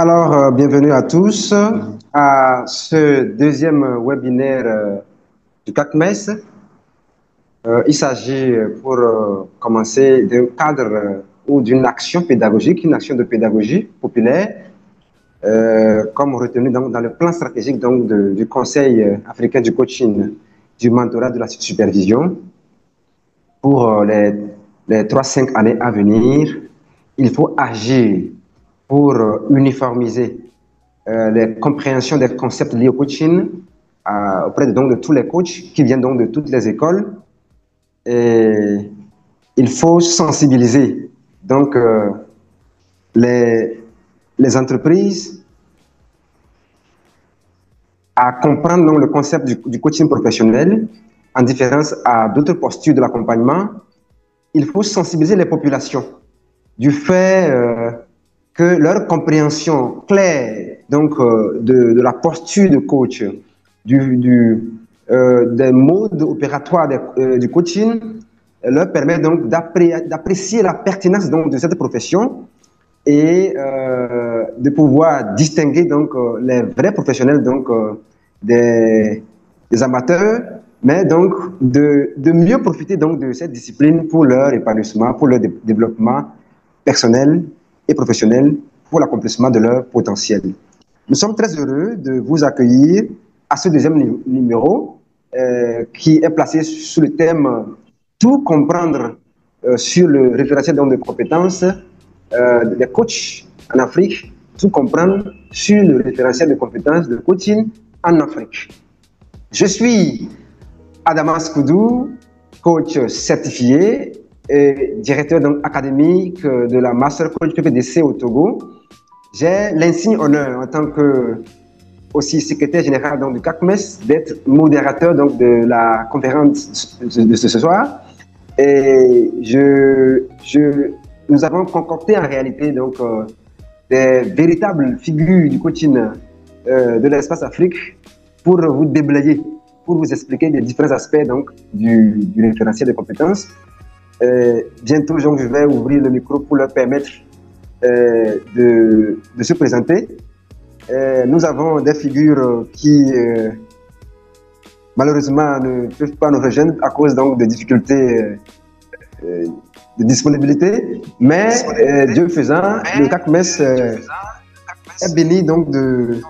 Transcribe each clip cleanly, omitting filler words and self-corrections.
Alors, bienvenue à tous à ce deuxième webinaire du CACMES. Il s'agit, pour commencer, d'un cadre ou d'une action pédagogique, une action de pédagogie populaire, comme retenu dans le plan stratégique du Conseil africain du coaching, du mentorat, de la supervision. Pour les 3-5 années à venir, il faut agir pour uniformiser les compréhensions des concepts liés au coaching auprès de tous les coachs qui viennent de toutes les écoles. Et il faut sensibiliser les entreprises à comprendre le concept du coaching professionnel en différence à d'autres postures de l'accompagnement. Il faut sensibiliser les populations du fait que leur compréhension claire de la posture de coach, des modes opératoires du coaching, leur permet donc d'apprécier la pertinence de cette profession et de pouvoir distinguer les vrais professionnels des amateurs, mais de mieux profiter de cette discipline pour leur épanouissement, pour leur développement personnel et professionnels, pour l'accomplissement de leur potentiel. Nous sommes très heureux de vous accueillir à ce deuxième numéro qui est placé sous le thème « Tout comprendre sur le référentiel de compétences des coachs en Afrique, tout comprendre sur le référentiel de compétences de coaching en Afrique ». Je suis Adamas Koudou, coach certifié et directeur académique de la Master Coach PPDC au Togo. J'ai l'insigne honneur en tant que aussi secrétaire général du CACMES d'être modérateur de la conférence de ce soir. Et nous avons concocté en réalité des véritables figures du coaching de l'espace Afrique pour vous déblayer, pour vous expliquer les différents aspects du référentiel de compétences. Bientôt, je vais ouvrir le micro pour leur permettre de se présenter. Nous avons des figures qui, malheureusement, ne peuvent pas nous rejoindre à cause de difficultés de disponibilité. Mais Dieu faisant, le CACMES est béni de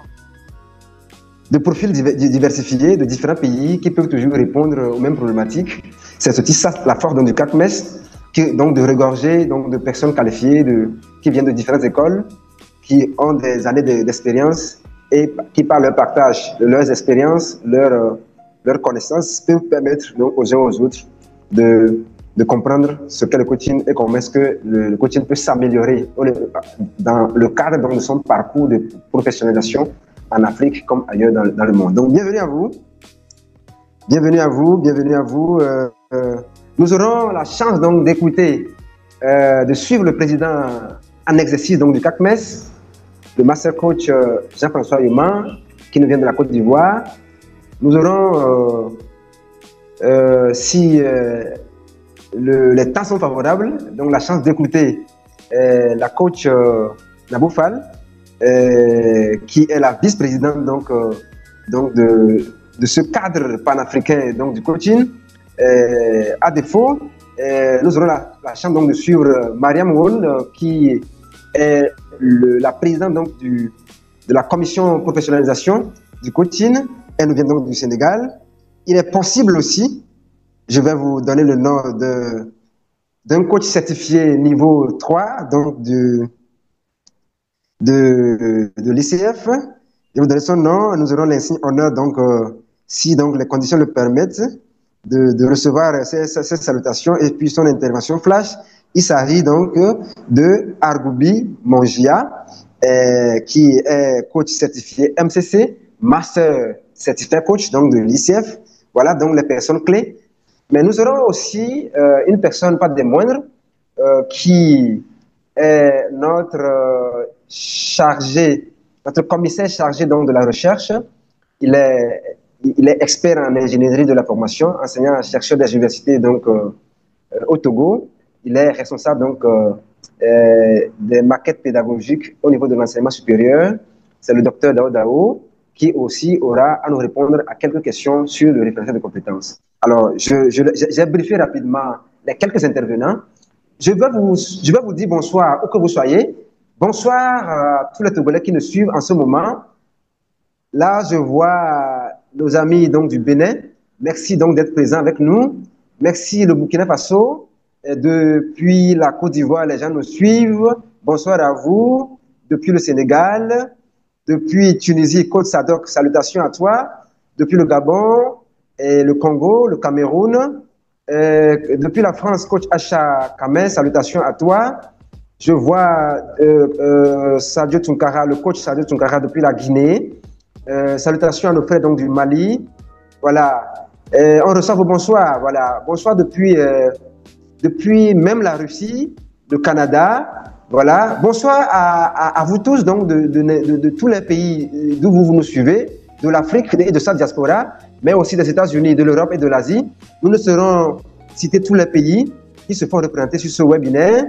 profils diversifiés de différents pays qui peuvent toujours répondre aux mêmes problématiques. C'est aussi ça la force du CACMES, de regorger de personnes qualifiées qui viennent de différentes écoles, qui ont des années d'expérience et qui, par leur partage de leurs expériences, leurs connaissances, peuvent permettre aux uns aux autres de comprendre ce qu'est le coaching et comment est-ce que le coaching peut s'améliorer dans le cadre de son parcours de professionnalisation en Afrique comme ailleurs dans le monde. Donc, bienvenue à vous. Bienvenue à vous, bienvenue à vous. Nous aurons la chance d'écouter, de suivre le président en exercice du CACMES, le master coach Jean-François Human, qui nous vient de la Côte d'Ivoire. Nous aurons, si les temps sont favorables, la chance d'écouter la coach Nabou Fall, qui est la vice-présidente de ce cadre panafricain du coaching. À défaut, nous aurons la chance de suivre Mariam Woun, qui est la présidente donc, de la commission professionnalisation du coaching. Elle nous vient donc du Sénégal. Il est possible aussi, je vais vous donner le nom d'un coach certifié niveau 3, donc de l'ICF. Je vais vous donner son nom. Nous aurons l'insigne honneur, donc, si donc, les conditions le permettent, de recevoir ces salutations et puis son intervention flash. Il s'agit donc de Argubi Mongia, qui est coach certifié MCC, master certifié coach donc de l'ICF. Voilà donc les personnes clés. Mais nous aurons aussi une personne, pas des moindres, qui est notre notre commissaire chargé donc de la recherche. Il est expert en ingénierie de la formation, enseignant-chercheur des universités donc au Togo. Il est responsable donc des maquettes pédagogiques au niveau de l'enseignement supérieur. C'est le docteur Dao Dao qui aussi aura à nous répondre à quelques questions sur le référentiel de compétences. Alors, j'ai briefé rapidement les quelques intervenants. Je vais vous dire bonsoir où que vous soyez. Bonsoir à tous les Togolais qui nous suivent en ce moment. Là, je vois nos amis donc, du Bénin. Merci donc d'être présents avec nous. Merci le Burkina Faso. Et depuis la Côte d'Ivoire, les gens nous suivent. Bonsoir à vous. Depuis le Sénégal, depuis Tunisie, Côte Sadoc, salutations à toi. Depuis le Gabon, et le Congo, le Cameroun. Depuis la France, coach Acha Kamel, salutations à toi. Je vois Sadio Tunkara, le coach Sadio Tunkara depuis la Guinée. Salutations à nos frères donc, du Mali. Voilà. On reçoit vos bonsoirs. Voilà. Bonsoir depuis même la Russie, le Canada. Voilà. Bonsoir à vous tous donc, de tous les pays d'où vous nous suivez, de l'Afrique et de sa diaspora, mais aussi des États-Unis, de l'Europe et de l'Asie. Nous ne serons citer tous les pays qui se font représenter sur ce webinaire.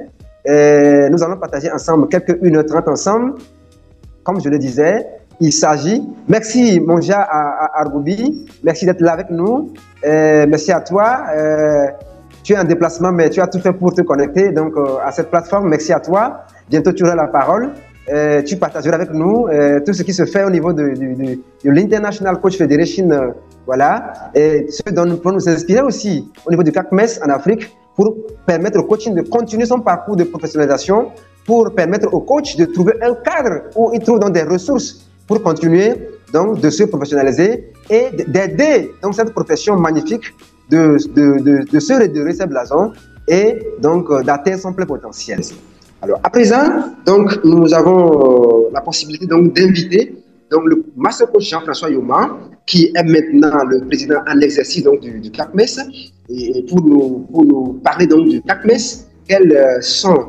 Nous allons partager ensemble quelques 1h30 ensemble. Comme je le disais, il s'agit. Merci Monja à Argubi, merci d'être là avec nous. Merci à toi. Tu es en déplacement, mais tu as tout fait pour te connecter donc, à cette plateforme. Merci à toi. Bientôt, tu auras la parole. Tu partageras avec nous tout ce qui se fait au niveau de l'International Coach Federation. Voilà. Et ce dont nous pouvons nous inspirer aussi au niveau du CACMES en Afrique pour permettre au coaching de continuer son parcours de professionnalisation, pour permettre au coach de trouver un cadre où il trouve donc des ressources pour continuer donc, de se professionnaliser et d'aider donc, cette profession magnifique de se redorer ses blasons et donc d'atteindre son plein potentiel. Alors, à présent, donc, nous avons la possibilité donc, d'inviter donc, le master coach Jean-François Yoma, qui est maintenant le président en exercice donc, du CACMES, et pour nous parler donc, du CACMES, quelles sont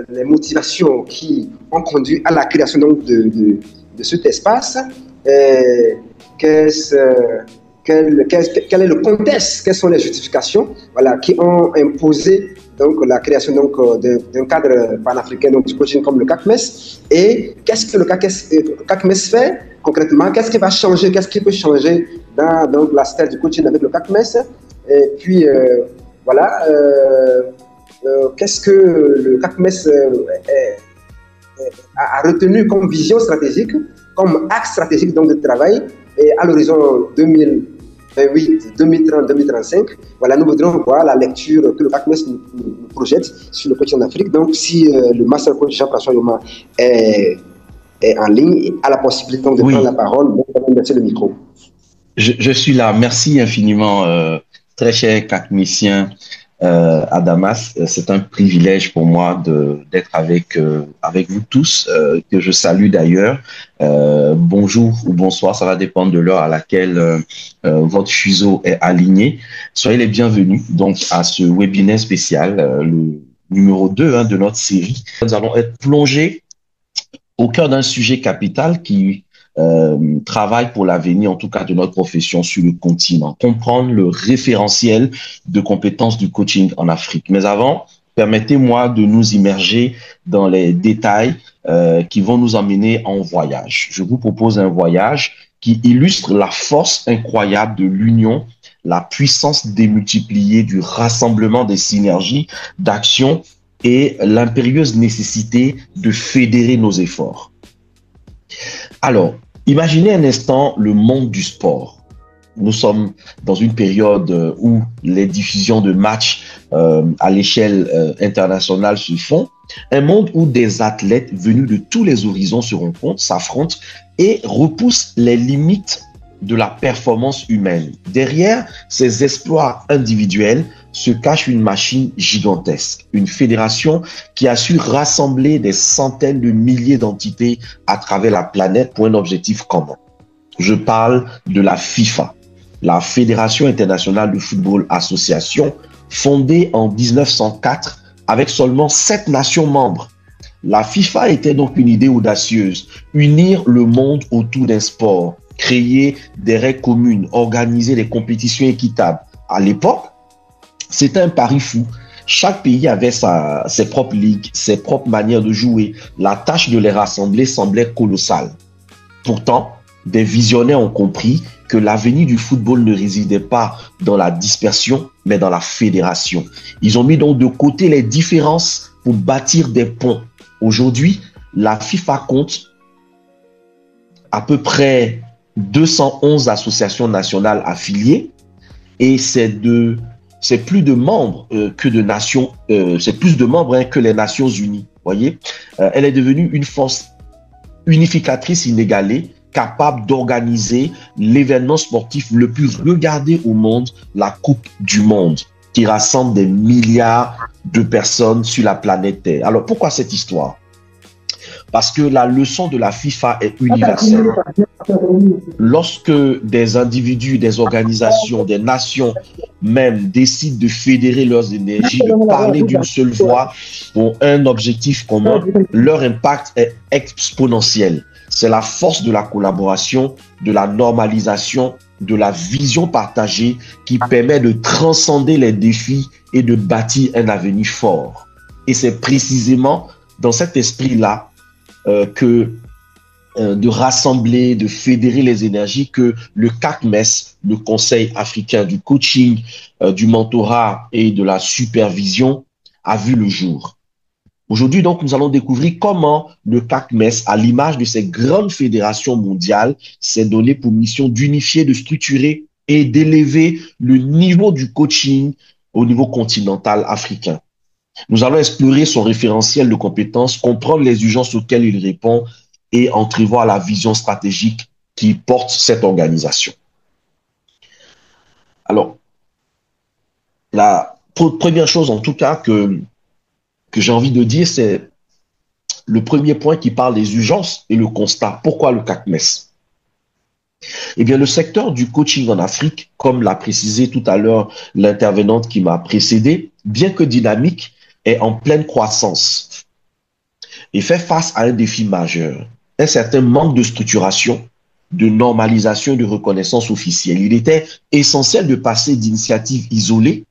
les motivations qui ont conduit à la création donc, de cet espace, quel est le contexte, quelles sont les justifications voilà, qui ont imposé donc, la création d'un cadre panafricain donc, du coaching comme le CACMES, et qu'est-ce que le CACMES fait concrètement, qu'est-ce qui va changer, qu'est-ce qui peut changer dans donc, la sphère du coaching avec le CACMES, et puis voilà, qu'est-ce que le CACMES a retenu comme vision stratégique, comme axe stratégique donc, de travail, et à l'horizon 2028, 2030, 2035, voilà, nous voudrons voir la lecture que le CACMES nous projette sur le coaching en Afrique. Donc, si le master coach Jean-François Yoma est en ligne, a la possibilité donc, de prendre la parole, donc, on va mettre le micro. Je suis là. Merci infiniment, très cher CACMESien à Damas. C'est un privilège pour moi d'être avec vous tous, que je salue d'ailleurs. Bonjour ou bonsoir, ça va dépendre de l'heure à laquelle votre fuseau est aligné. Soyez les bienvenus donc à ce webinaire spécial, le numéro 2 de notre série. Nous allons être plongés au cœur d'un sujet capital qui travaille pour l'avenir, en tout cas de notre profession sur le continent, comprendre le référentiel de compétences du coaching en Afrique. Mais avant, permettez-moi de nous immerger dans les détails qui vont nous emmener en voyage. Je vous propose un voyage qui illustre la force incroyable de l'union, la puissance démultipliée du rassemblement des synergies d'action et l'impérieuse nécessité de fédérer nos efforts. Alors, imaginez un instant le monde du sport. Nous sommes dans une période où les diffusions de matchs à l'échelle internationale se font. Un monde où des athlètes venus de tous les horizons se rencontrent, s'affrontent et repoussent les limites de la performance humaine. Derrière ces exploits individuels se cache une machine gigantesque, une fédération qui a su rassembler des centaines de milliers d'entités à travers la planète pour un objectif commun. Je parle de la FIFA, la Fédération internationale de football association, fondée en 1904 avec seulement 7 nations membres. La FIFA était donc une idée audacieuse, unir le monde autour d'un sport, créer des règles communes, organiser des compétitions équitables. À l'époque, c'était un pari fou. Chaque pays avait ses propres ligues, ses propres manières de jouer. La tâche de les rassembler semblait colossale. Pourtant, des visionnaires ont compris que l'avenir du football ne résidait pas dans la dispersion, mais dans la fédération. Ils ont mis donc de côté les différences pour bâtir des ponts. Aujourd'hui, la FIFA compte à peu près 211 associations nationales affiliées et c'est plus de membres que de nations, c'est plus de membres que les Nations Unies. Voyez, elle est devenue une force unificatrice inégalée, capable d'organiser l'événement sportif le plus regardé au monde, la Coupe du Monde, qui rassemble des milliards de personnes sur la planète Terre. Alors pourquoi cette histoire? Parce que la leçon de la FIFA est universelle. Lorsque des individus, des organisations, des nations même décident de fédérer leurs énergies, de parler d'une seule voix pour un objectif commun, leur impact est exponentiel. C'est la force de la collaboration, de la normalisation, de la vision partagée qui permet de transcender les défis et de bâtir un avenir fort. Et c'est précisément dans cet esprit-là de rassembler, de fédérer les énergies que le CACMES, le Conseil africain du coaching, du mentorat et de la supervision, a vu le jour. Aujourd'hui, donc, nous allons découvrir comment le CACMES, à l'image de ces grandes fédérations mondiales, s'est donné pour mission d'unifier, de structurer et d'élever le niveau du coaching au niveau continental africain. Nous allons explorer son référentiel de compétences, comprendre les urgences auxquelles il répond et entrevoir la vision stratégique qui porte cette organisation. Alors, la première chose en tout cas que j'ai envie de dire, c'est le premier point qui parle des urgences et le constat. Pourquoi le CACMES? Eh bien, le secteur du coaching en Afrique, comme l'a précisé tout à l'heure l'intervenante qui m'a précédé, bien que dynamique, est en pleine croissance et fait face à un défi majeur, un certain manque de structuration, de normalisation et de reconnaissance officielle. Il était essentiel de passer d'initiatives isolées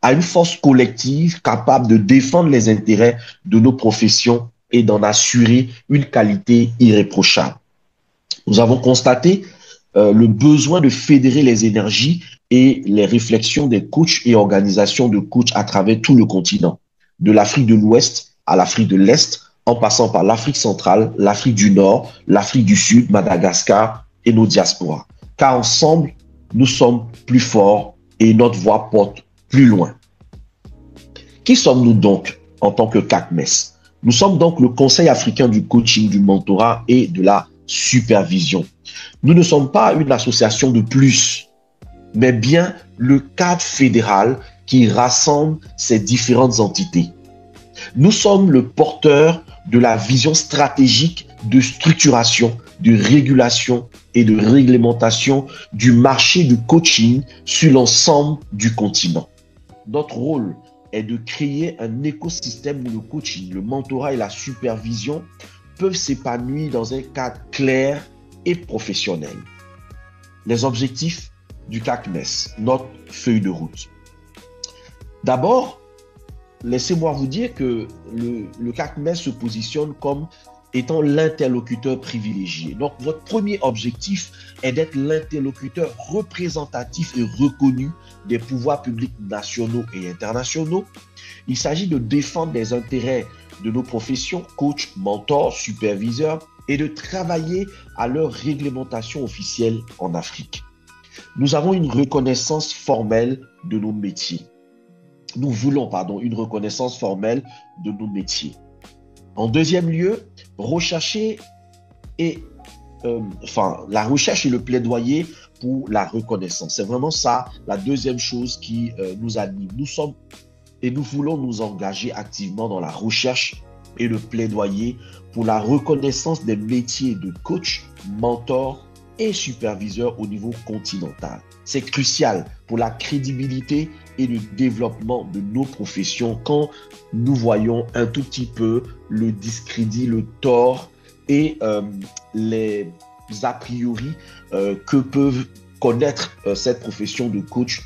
à une force collective capable de défendre les intérêts de nos professions et d'en assurer une qualité irréprochable. Nous avons constaté le besoin de fédérer les énergies et les réflexions des coachs et organisations de coachs à travers tout le continent, de l'Afrique de l'Ouest à l'Afrique de l'Est, en passant par l'Afrique centrale, l'Afrique du Nord, l'Afrique du Sud, Madagascar et nos diasporas. Car ensemble, nous sommes plus forts et notre voix porte plus loin. Qui sommes-nous donc en tant que CACMES? Nous sommes donc le Conseil africain du coaching, du mentorat et de la supervision. Nous ne sommes pas une association de plus, mais bien le cadre fédéral qui rassemble ces différentes entités. Nous sommes le porteur de la vision stratégique de structuration, de régulation et de réglementation du marché du coaching sur l'ensemble du continent. Notre rôle est de créer un écosystème où le coaching, le mentorat et la supervision peuvent s'épanouir dans un cadre clair et professionnel. Les objectifs du CACMES, notre feuille de route. D'abord, laissez-moi vous dire que le CACMES se positionne comme étant l'interlocuteur privilégié. Donc, votre premier objectif est d'être l'interlocuteur représentatif et reconnu des pouvoirs publics nationaux et internationaux. Il s'agit de défendre les intérêts de nos professions, coach, mentor, superviseur, et de travailler à leur réglementation officielle en Afrique. Nous avons une reconnaissance formelle de nos métiers. Nous voulons, une reconnaissance formelle de nos métiers. En deuxième lieu, la recherche et le plaidoyer pour la reconnaissance. C'est vraiment ça, la deuxième chose qui nous anime. Nous voulons nous engager activement dans la recherche et le plaidoyer pour la reconnaissance des métiers de coach, mentor et superviseur au niveau continental. C'est crucial pour la crédibilité et le développement de nos professions quand nous voyons un tout petit peu le discrédit, le tort et les a priori que peuvent connaître cette profession de coach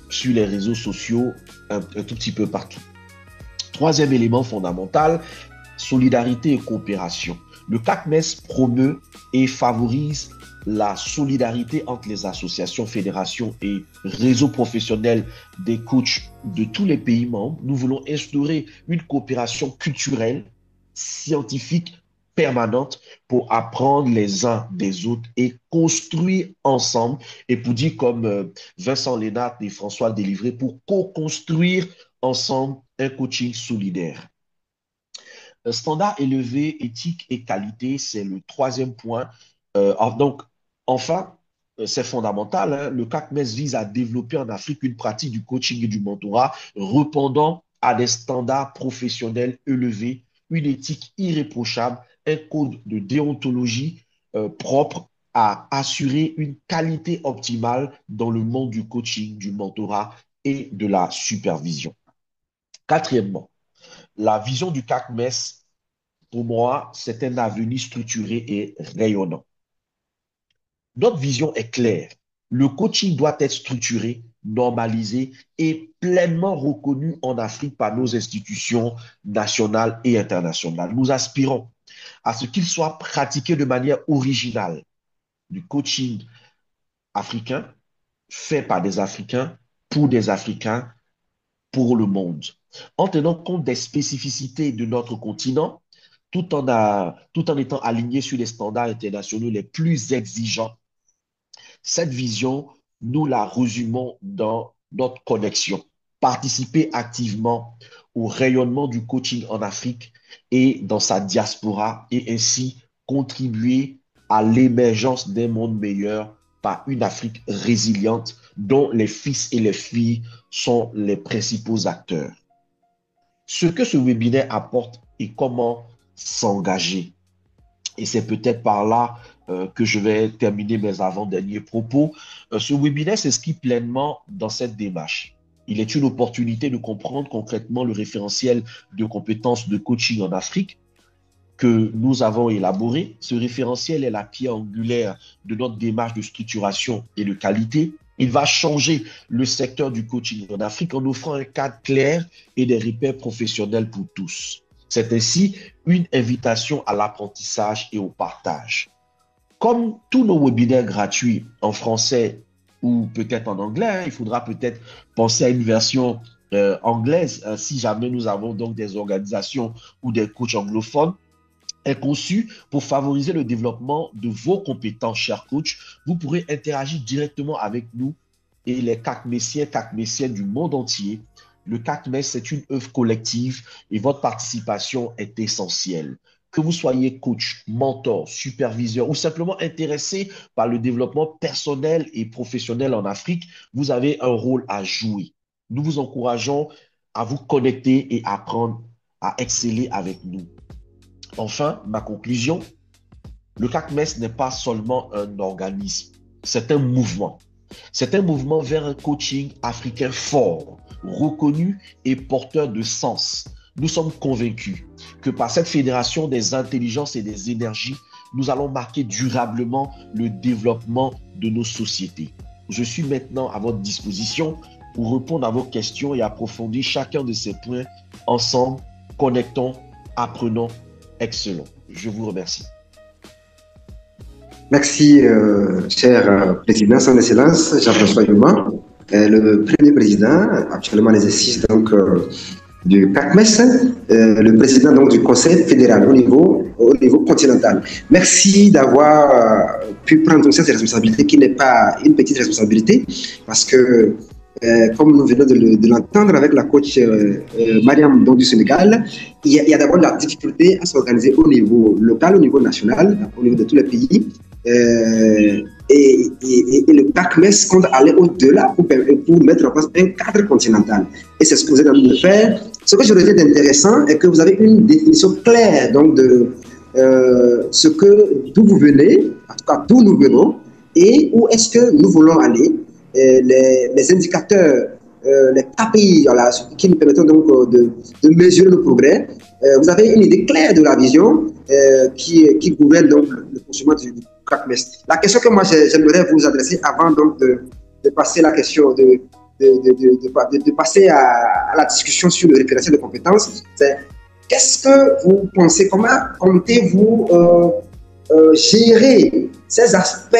sur les réseaux sociaux un tout petit peu partout. Troisième élément fondamental, solidarité et coopération. Le CACMES promeut et favorise la solidarité entre les associations, fédérations et réseaux professionnels des coachs de tous les pays membres. Nous voulons instaurer une coopération culturelle, scientifique, permanente pour apprendre les uns des autres et construire ensemble. Et pour dire comme Vincent Lénart et François Délivré, pour co-construire ensemble un coaching solidaire. Standard élevé, éthique et qualité, c'est le troisième point. Enfin, c'est fondamental, hein, le CACMES vise à développer en Afrique une pratique du coaching et du mentorat répondant à des standards professionnels élevés, une éthique irréprochable, un code de déontologie propre à assurer une qualité optimale dans le monde du coaching, du mentorat et de la supervision. Quatrièmement, la vision du CACMES, pour moi, c'est un avenir structuré et rayonnant. Notre vision est claire. Le coaching doit être structuré, normalisé et pleinement reconnu en Afrique par nos institutions nationales et internationales. Nous aspirons à ce qu'il soit pratiqué de manière originale. Du coaching africain, fait par des Africains, pour le monde. En tenant compte des spécificités de notre continent, tout en étant aligné sur les standards internationaux les plus exigeants. Cette vision, nous la résumons dans notre connexion. Participer activement au rayonnement du coaching en Afrique et dans sa diaspora et ainsi contribuer à l'émergence d'un monde meilleur par une Afrique résiliente dont les fils et les filles sont les principaux acteurs. Ce que ce webinaire apporte et comment s'engager. Et c'est peut-être par là que je vais terminer mes avant-derniers propos. Ce webinaire s'inscrit pleinement dans cette démarche. Il est une opportunité de comprendre concrètement le référentiel de compétences de coaching en Afrique que nous avons élaboré. Ce référentiel est la pierre angulaire de notre démarche de structuration et de qualité. Il va changer le secteur du coaching en Afrique en offrant un cadre clair et des repères professionnels pour tous. C'est ainsi une invitation à l'apprentissage et au partage. Comme tous nos webinaires gratuits en français ou peut-être en anglais, hein, il faudra peut-être penser à une version anglaise si jamais nous avons donc des organisations ou des coachs anglophones, est conçu pour favoriser le développement de vos compétences, chers coachs. Vous pourrez interagir directement avec nous et les CACMESiens, CACMESiennes du monde entier. Le CACMES, c'est une œuvre collective et votre participation est essentielle. Que vous soyez coach, mentor, superviseur ou simplement intéressé par le développement personnel et professionnel en Afrique, vous avez un rôle à jouer. Nous vous encourageons à vous connecter et apprendre à exceller avec nous. Enfin, ma conclusion, le CACMES n'est pas seulement un organisme, c'est un mouvement. C'est un mouvement vers un coaching africain fort, reconnu et porteur de sens. Nous sommes convaincus que par cette fédération des intelligences et des énergies, nous allons marquer durablement le développement de nos sociétés. Je suis maintenant à votre disposition pour répondre à vos questions et approfondir chacun de ces points ensemble. Connectons, apprenons, excellons. Je vous remercie. Merci, cher président, son excellence, Jean-François Yuma, le premier président, actuellement en exercice donc, du CACMES, le président donc, du Conseil fédéral au niveau continental. Merci d'avoir pu prendre cette responsabilité qui n'est pas une petite responsabilité, parce que comme nous venons de l'entendre avec la coach Mariam donc, du Sénégal, il y a d'abord la difficulté à s'organiser au niveau local, au niveau national, au niveau de tous les pays. Et le CACMES compte aller au-delà pour mettre en place un cadre continental. Et c'est ce que vous êtes en train de faire. Ce que je retiens d'intéressant est que vous avez une définition claire donc, de d'où vous venez, en tout cas d'où nous venons, et où est-ce que nous voulons aller. Les indicateurs, les KPI voilà, qui nous permettent donc de mesurer le progrès. Vous avez une idée claire de la vision qui gouverne donc le fonctionnement du CACMES. La question que moi j'aimerais vous adresser avant donc de passer la question de passer à la discussion sur le référentiel de compétences, c'est qu'est-ce que vous pensez, comment comptez-vous gérer ces aspects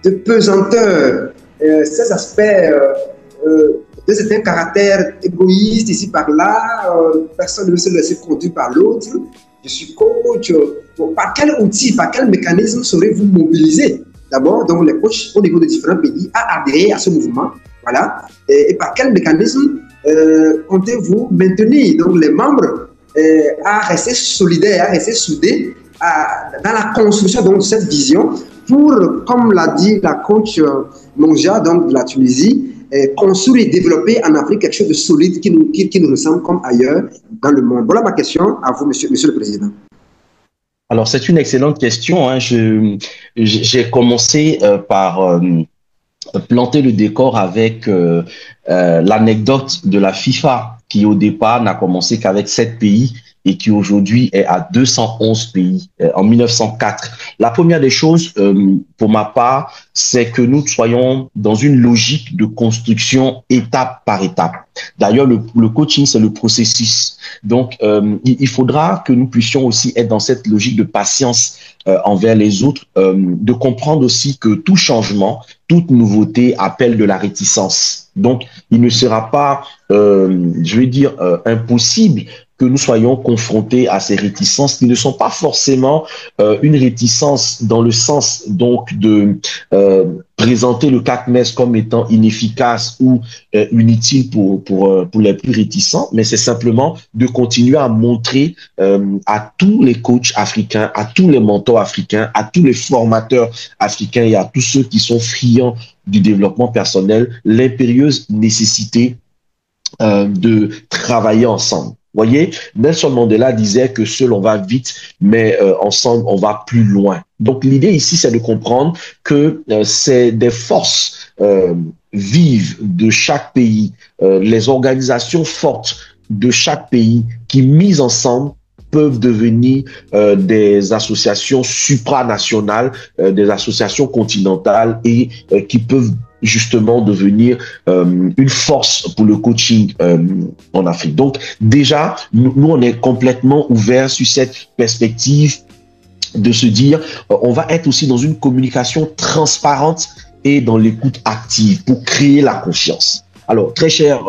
de pesanteur, ces aspects de certains caractères égoïstes ici par là, personne ne veut se laisser conduire par l'autre. Je suis coach. Par quel outil, par quel mécanisme serez-vous mobilisé d'abord, donc les coachs au niveau des différents pays à adhérer à ce mouvement, voilà. Et par quel mécanisme comptez-vous maintenir donc les membres à rester solidaires, à rester soudés dans la construction donc, de cette vision pour, comme l'a dit la coach Monja donc, de la Tunisie, construire et développer en Afrique quelque chose de solide qui nous ressemble comme ailleurs dans le monde. Voilà ma question à vous, monsieur le Président. Alors, c'est une excellente question. Hein. J'ai commencé par planter le décor avec l'anecdote de la FIFA qui, au départ, n'a commencé qu'avec 7 pays et qui aujourd'hui est à 211 pays en 1904. La première des choses, pour ma part, c'est que nous soyons dans une logique de construction étape par étape. D'ailleurs, le coaching, c'est le processus. Donc, il faudra que nous puissions aussi être dans cette logique de patience envers les autres, de comprendre aussi que tout changement, toute nouveauté appelle de la réticence. Donc, il ne sera pas, je vais dire, impossible que nous soyons confrontés à ces réticences qui ne sont pas forcément une réticence dans le sens donc de présenter le CACMES comme étant inefficace ou inutile pour les plus réticents, mais c'est simplement de continuer à montrer à tous les coachs africains, à tous les mentors africains, à tous les formateurs africains et à tous ceux qui sont friands du développement personnel, l'impérieuse nécessité de travailler ensemble. Voyez, Nelson Mandela disait que seul on va vite, mais ensemble on va plus loin. Donc l'idée ici, c'est de comprendre que c'est des forces vives de chaque pays, les organisations fortes de chaque pays qui, mises ensemble, peuvent devenir des associations supranationales, des associations continentales et qui peuvent justement devenir une force pour le coaching en Afrique. Donc déjà, nous on est complètement ouverts sur cette perspective de se dire on va être aussi dans une communication transparente et dans l'écoute active pour créer la confiance. Alors, très chers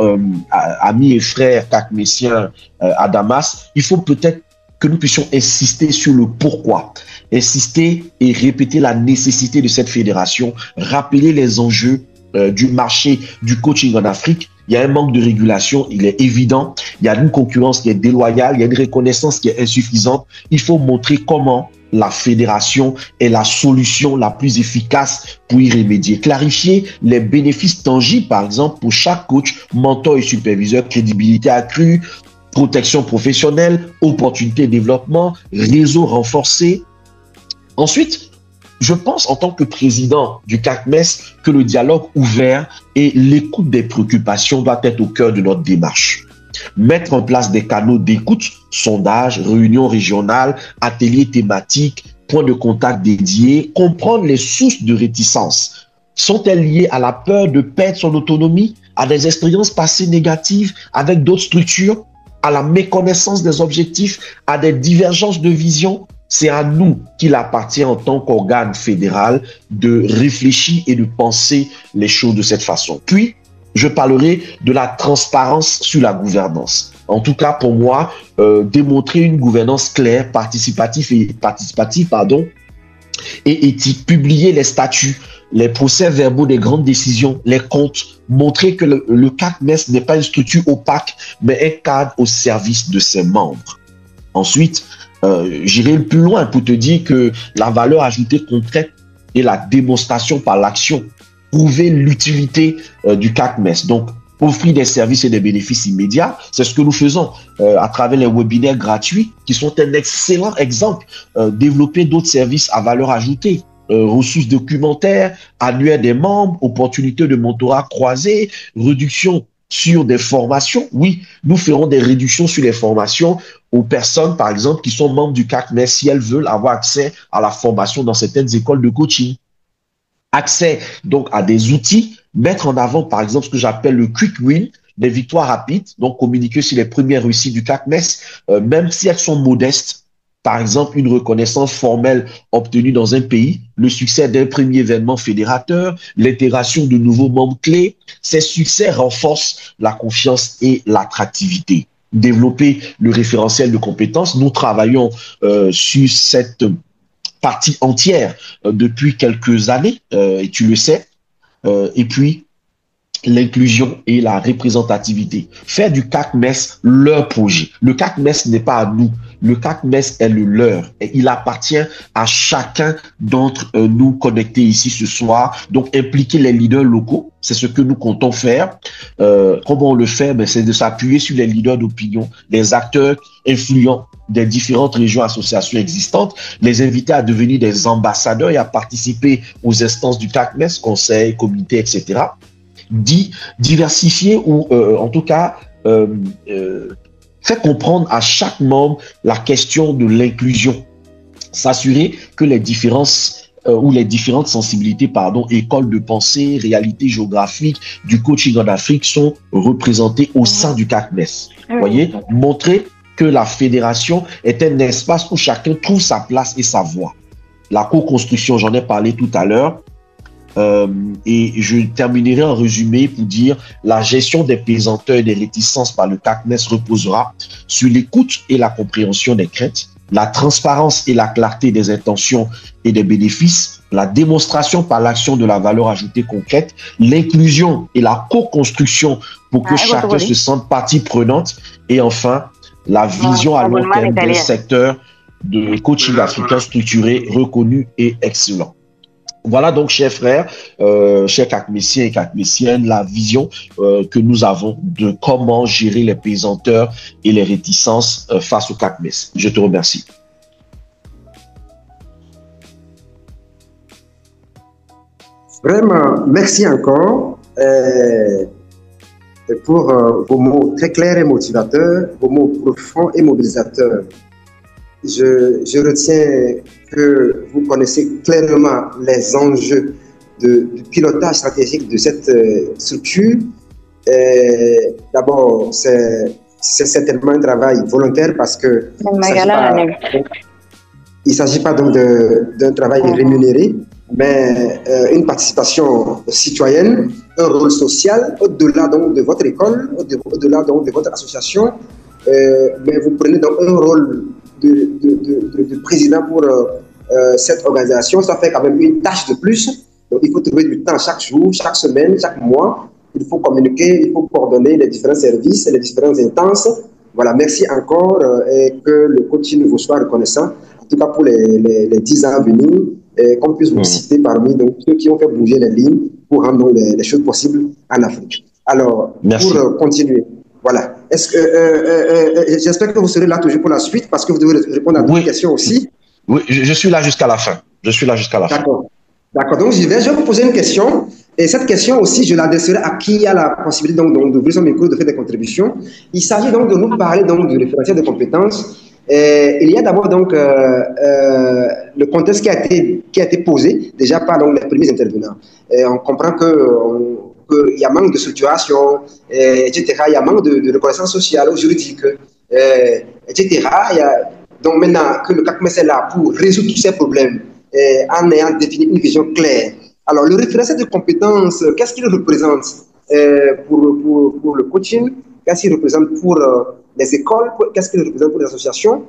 amis et frères CACMESiens à Damas, il faut peut-être que nous puissions insister sur le pourquoi, insister et répéter la nécessité de cette fédération, rappeler les enjeux du marché du coaching en Afrique. Il y a un manque de régulation, il est évident. Il y a une concurrence qui est déloyale, il y a une reconnaissance qui est insuffisante. Il faut montrer comment la fédération est la solution la plus efficace pour y remédier. Clarifier les bénéfices tangibles, par exemple, pour chaque coach, mentor et superviseur, crédibilité accrue, protection professionnelle, opportunité de développement, réseau renforcé. Ensuite, je pense en tant que président du CACMES que le dialogue ouvert et l'écoute des préoccupations doit être au cœur de notre démarche. Mettre en place des canaux d'écoute, sondages, réunions régionales, ateliers thématiques, points de contact dédiés, comprendre les sources de réticence. Sont-elles liées à la peur de perdre son autonomie, à des expériences passées négatives avec d'autres structures? à la méconnaissance des objectifs, à des divergences de vision, c'est à nous qu'il appartient en tant qu'organe fédéral de réfléchir et de penser les choses de cette façon. Puis, je parlerai de la transparence sur la gouvernance. En tout cas, pour moi, démontrer une gouvernance claire, participative, et éthique, publier les statuts, les procès-verbaux des grandes décisions, les comptes, montrer que le CACMES n'est pas une structure opaque, mais un cadre au service de ses membres. Ensuite, j'irai plus loin pour te dire que la valeur ajoutée concrète est la démonstration par l'action, prouver l'utilité du CACMES. Donc, offrir des services et des bénéfices immédiats, c'est ce que nous faisons à travers les webinaires gratuits qui sont un excellent exemple. Développer d'autres services à valeur ajoutée, ressources documentaires, annuaires des membres, opportunités de mentorat croisé, réduction sur des formations. Oui, nous ferons des réductions sur les formations aux personnes, par exemple, qui sont membres du CACMES si elles veulent avoir accès à la formation dans certaines écoles de coaching. Accès donc à des outils, mettre en avant par exemple ce que j'appelle le quick win, des victoires rapides, donc communiquer sur les premières réussites du CACMES, même si elles sont modestes. Par exemple, une reconnaissance formelle obtenue dans un pays, le succès d'un premier événement fédérateur, l'intégration de nouveaux membres clés. Ces succès renforcent la confiance et l'attractivité. Développer le référentiel de compétences. Nous travaillons sur cette partie entière depuis quelques années, et tu le sais. Et puis, l'inclusion et la représentativité. Faire du CACMES leur projet. Le CACMES n'est pas à nous. Le CACMES est le leur. Et il appartient à chacun d'entre nous connectés ici ce soir. Donc, impliquer les leaders locaux, c'est ce que nous comptons faire. Comment on le fait? C'est de s'appuyer sur les leaders d'opinion, les acteurs influents des différentes régions, associations existantes, les inviter à devenir des ambassadeurs et à participer aux instances du CACMES, conseils, comités, etc. Diversifier ou en tout cas faire comprendre à chaque membre la question de l'inclusion. S'assurer que les différences ou les différentes sensibilités, écoles de pensée, réalités géographiques du coaching en Afrique sont représentées au sein du CACMES. Vous voyez, montrer que la fédération est un espace où chacun trouve sa place et sa voix. La co-construction, j'en ai parlé tout à l'heure, et je terminerai en résumé pour dire la gestion des pesanteurs et des réticences par le CACMES reposera sur l'écoute et la compréhension des craintes, la transparence et la clarté des intentions et des bénéfices, la démonstration par l'action de la valeur ajoutée concrète, l'inclusion et la co-construction pour que chacun se sente partie prenante, et enfin, la vision à long terme d'un secteur de coaching africain structuré, reconnu et excellent. Voilà donc, chers frères, chers CACMESiens et CACMESiennes, la vision que nous avons de comment gérer les pesanteurs et les réticences face au CACMES. Je te remercie. Vraiment, merci encore pour vos mots très clairs et motivateurs, vos mots profonds et mobilisateurs. Je retiens que vous connaissez clairement les enjeux du pilotage stratégique de cette structure. D'abord, c'est certainement un travail volontaire parce que il ne s'agit pas donc d'un travail rémunéré, mais une participation citoyenne, un rôle social au-delà donc de votre école, au-delà donc de votre association, mais vous prenez donc un rôle de président pour cette organisation. Ça fait quand même une tâche de plus. Donc, il faut trouver du temps chaque jour, chaque semaine, chaque mois. Il faut communiquer, il faut coordonner les différents services, les différentes instances. Voilà, merci encore et que le coaching vous soit reconnaissant, en tout cas pour les 10 ans à venir, et qu'on puisse vous citer parmi donc, ceux qui ont fait bouger les lignes pour rendre les choses possibles en Afrique. Alors, merci. Pour continuer, voilà. J'espère que vous serez là toujours pour la suite parce que vous devez répondre à d'autres questions aussi. Oui, je suis là jusqu'à la fin. D'accord. D'accord. Donc, je vais vous poser une question. Et cette question aussi, je l'adresserai à qui a la possibilité d'ouvrir son micro, de faire des contributions. Il s'agit donc de nous parler donc du référentiel de compétences. Il y a d'abord donc le contexte qui a été posé déjà par donc, les premiers intervenants. On comprend qu'il y a manque de structuration, etc. Il y a manque de reconnaissance sociale ou juridique. etc. Donc maintenant que le CACMES est là pour résoudre tous ces problèmes en ayant défini une vision claire. Alors le référentiel de compétences, qu'est-ce qu'il représente pour le coaching? Qu'est-ce qu'il représente pour les écoles? Qu'est-ce qu'il représente pour les associations?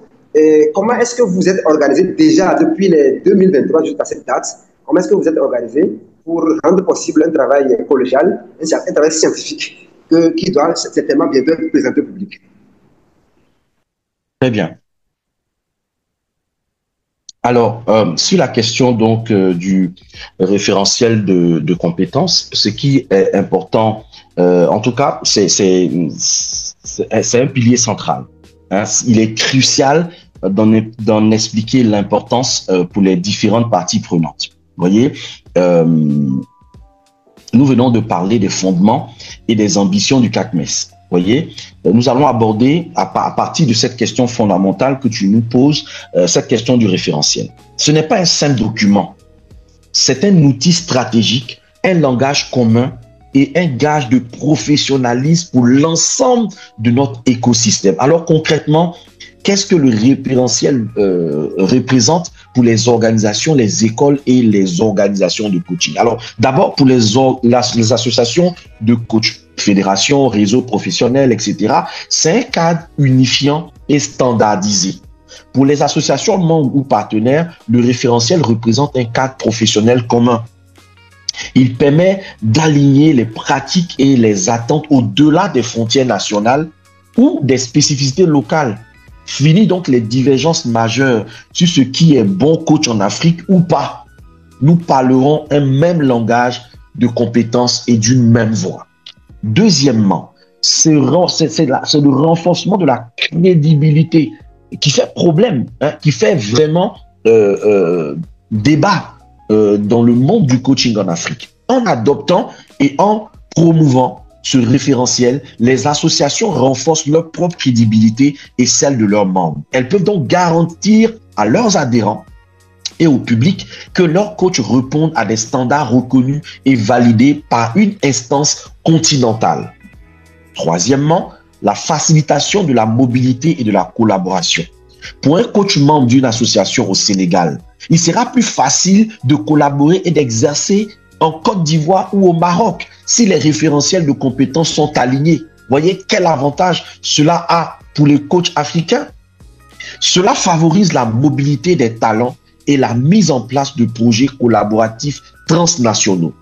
Comment est-ce que vous êtes organisé déjà depuis les 2023 jusqu'à cette date? Comment est-ce que vous êtes organisé pour rendre possible un travail collégial, un travail scientifique qui doit certainement bientôt être présenté au public? Très bien. Alors, sur la question donc du référentiel de compétences, ce qui est important, en tout cas, c'est un pilier central. Hein. Il est crucial d'en expliquer l'importance pour les différentes parties prenantes. Vous voyez, nous venons de parler des fondements et des ambitions du CACMES. Vous voyez, nous allons aborder à partir de cette question fondamentale que tu nous poses, cette question du référentiel. Ce n'est pas un simple document, c'est un outil stratégique, un langage commun et un gage de professionnalisme pour l'ensemble de notre écosystème. Alors concrètement, qu'est-ce que le référentiel représente pour les organisations, les écoles et les organisations de coaching? Alors d'abord pour les associations de coaching, fédérations, réseaux professionnels, etc. C'est un cadre unifiant et standardisé. Pour les associations membres ou partenaires, le référentiel représente un cadre professionnel commun. Il permet d'aligner les pratiques et les attentes au-delà des frontières nationales ou des spécificités locales. Fini donc les divergences majeures sur ce qui est bon coach en Afrique ou pas. Nous parlerons un même langage de compétences et d'une même voix. Deuxièmement, c'est le renforcement de la crédibilité qui fait problème, hein, qui fait vraiment débat dans le monde du coaching en Afrique. En adoptant et en promouvant ce référentiel, les associations renforcent leur propre crédibilité et celle de leurs membres. Elles peuvent donc garantir à leurs adhérents et au public que leurs coachs répondent à des standards reconnus et validés par une instance continentale. Troisièmement, la facilitation de la mobilité et de la collaboration. Pour un coach membre d'une association au Sénégal, il sera plus facile de collaborer et d'exercer en Côte d'Ivoire ou au Maroc si les référentiels de compétences sont alignés. Voyez quel avantage cela a pour les coachs africains. Cela favorise la mobilité des talents et la mise en place de projets collaboratifs transnationaux.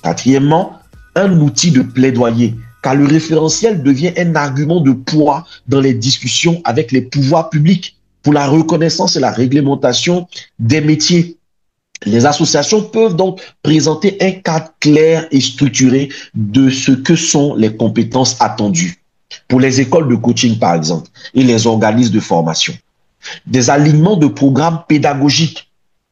Quatrièmement, un outil de plaidoyer, car le référentiel devient un argument de poids dans les discussions avec les pouvoirs publics pour la reconnaissance et la réglementation des métiers. Les associations peuvent donc présenter un cadre clair et structuré de ce que sont les compétences attendues. Pour les écoles de coaching, par exemple, et les organismes de formation. Des alignements de programmes pédagogiques.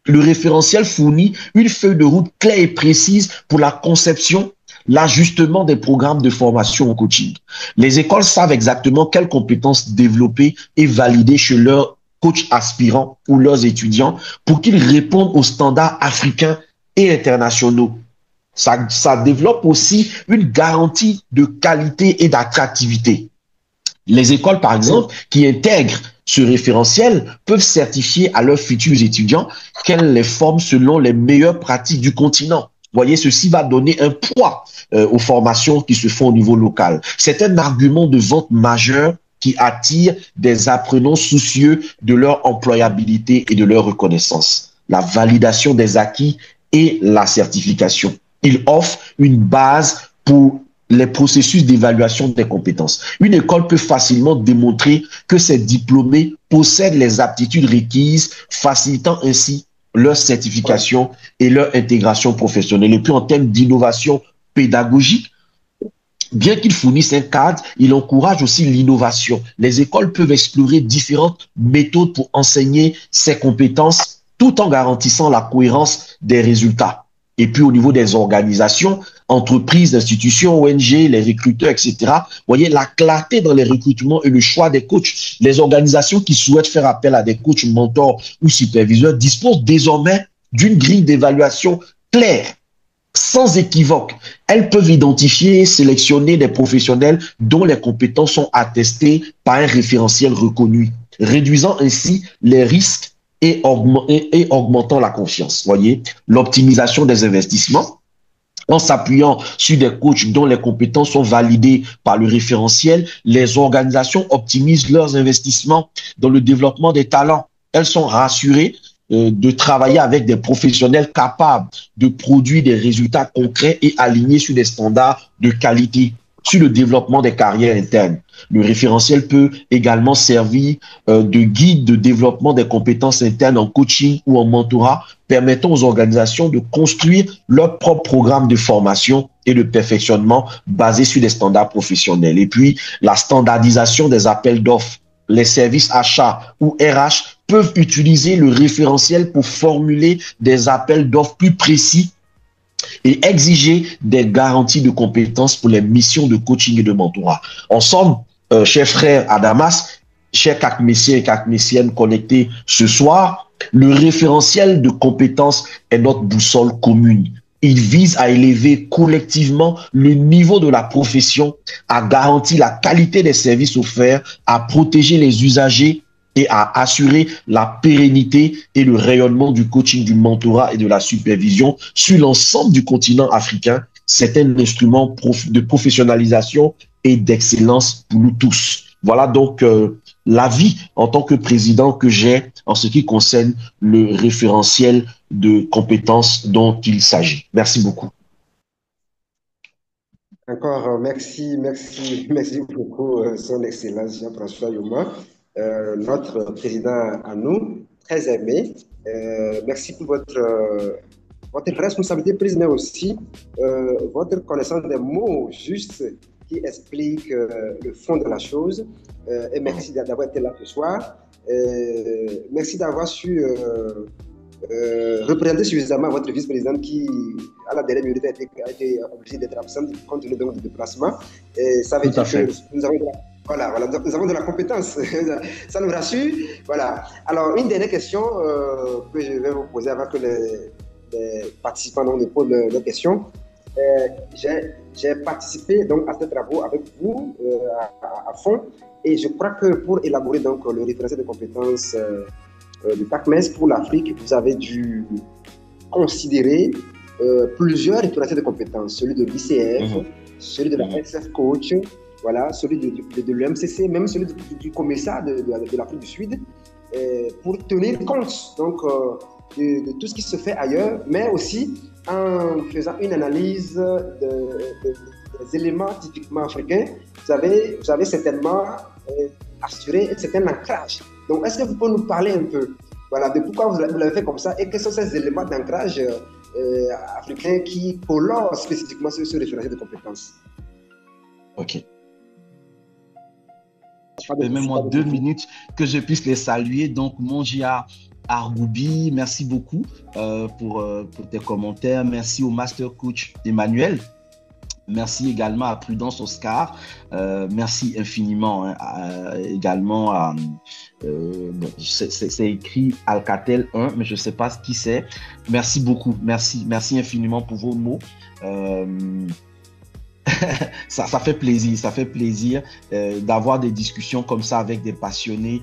Le référentiel fournit une feuille de route claire et précise pour la conception, l'ajustement des programmes de formation au coaching. Les écoles savent exactement quelles compétences développer et valider chez leurs coachs aspirants ou leurs étudiants pour qu'ils répondent aux standards africains et internationaux. Ça développe aussi une garantie de qualité et d'attractivité. Les écoles, par exemple, qui intègrent ce référentiel peuvent certifier à leurs futurs étudiants qu'elles les forment selon les meilleures pratiques du continent. Vous voyez, ceci va donner un poids aux formations qui se font au niveau local. C'est un argument de vente majeur qui attire des apprenants soucieux de leur employabilité et de leur reconnaissance. La validation des acquis et la certification. Il offre une base pour les processus d'évaluation des compétences. Une école peut facilement démontrer que ses diplômés possèdent les aptitudes requises, facilitant ainsi leur certification et leur intégration professionnelle. Et puis en termes d'innovation pédagogique, bien qu'il fournisse un cadre, il encourage aussi l'innovation. Les écoles peuvent explorer différentes méthodes pour enseigner ces compétences tout en garantissant la cohérence des résultats. Et puis au niveau des organisations, entreprises, institutions, ONG, les recruteurs, etc. Vous voyez, la clarté dans les recrutements et le choix des coachs. Les organisations qui souhaitent faire appel à des coachs, mentors ou superviseurs disposent désormais d'une grille d'évaluation claire, sans équivoque. Elles peuvent identifier et sélectionner des professionnels dont les compétences sont attestées par un référentiel reconnu, réduisant ainsi les risques et augmentant la confiance. Voyez, l'optimisation des investissements en s'appuyant sur des coachs dont les compétences sont validées par le référentiel, les organisations optimisent leurs investissements dans le développement des talents. Elles sont rassurées de travailler avec des professionnels capables de produire des résultats concrets et alignés sur des standards de qualité, sur le développement des carrières internes. Le référentiel peut également servir de guide de développement des compétences internes en coaching ou en mentorat, permettant aux organisations de construire leur propre programme de formation et de perfectionnement basé sur des standards professionnels. Et puis, la standardisation des appels d'offres. Les services achats ou RH peuvent utiliser le référentiel pour formuler des appels d'offres plus précis et exiger des garanties de compétences pour les missions de coaching et de mentorat. Ensemble, chers frères à Damas, chers CACMESiens et CACMESiennes connectés ce soir, le référentiel de compétences est notre boussole commune. Il vise à élever collectivement le niveau de la profession, à garantir la qualité des services offerts, à protéger les usagers et à assurer la pérennité et le rayonnement du coaching, du mentorat et de la supervision sur l'ensemble du continent africain. C'est un instrument de professionnalisation et d'excellence pour nous tous. Voilà donc l'avis en tant que président que j'ai en ce qui concerne le référentiel de compétences dont il s'agit. Merci beaucoup. Encore merci beaucoup, Son Excellence Jean-François Yoma, notre président à nous, très aimé. Merci pour votre responsabilité prise, mais aussi votre connaissance des mots justes qui expliquent le fond de la chose. Et merci d'avoir été là ce soir. Merci d'avoir su représenter suffisamment votre vice-présidente qui, à la dernière minute, a été obligée d'être absente compte tenu du déplacement. Et ça veut dire que nous avons nous avons de la compétence. Ça nous rassure. Voilà. Alors, une dernière question que je vais vous poser avant que les participants nous posent leurs questions. J'ai participé donc à ces travaux avec vous à fond et je crois que pour élaborer donc le référentiel de compétences du PACMES pour l'Afrique, vous avez dû considérer plusieurs référentiels de compétences, celui de l'ICF, celui de la SF Coach, voilà, celui de l'MCC, même celui du commissariat de l'Afrique du Sud, pour tenir compte donc de tout ce qui se fait ailleurs, mais aussi en faisant une analyse des éléments typiquement africains. Vous avez certainement assuré un certain ancrage. Donc, est-ce que vous pouvez nous parler un peu de pourquoi vous l'avez fait comme ça et quels sont ces éléments d'ancrage africains qui colorent spécifiquement ce référentiel de compétences? Ok. Permets-moi 2 minutes que je puisse les saluer. Donc, Mongia Argoubi, merci beaucoup pour tes commentaires. Merci au Master Coach Emmanuel. Merci également à Prudence Oscar. Merci infiniment également à... c'est écrit Alcatel 1, mais je ne sais pas qui c'est. Merci beaucoup. Merci infiniment pour vos mots. Ça fait plaisir d'avoir des discussions comme ça avec des passionnés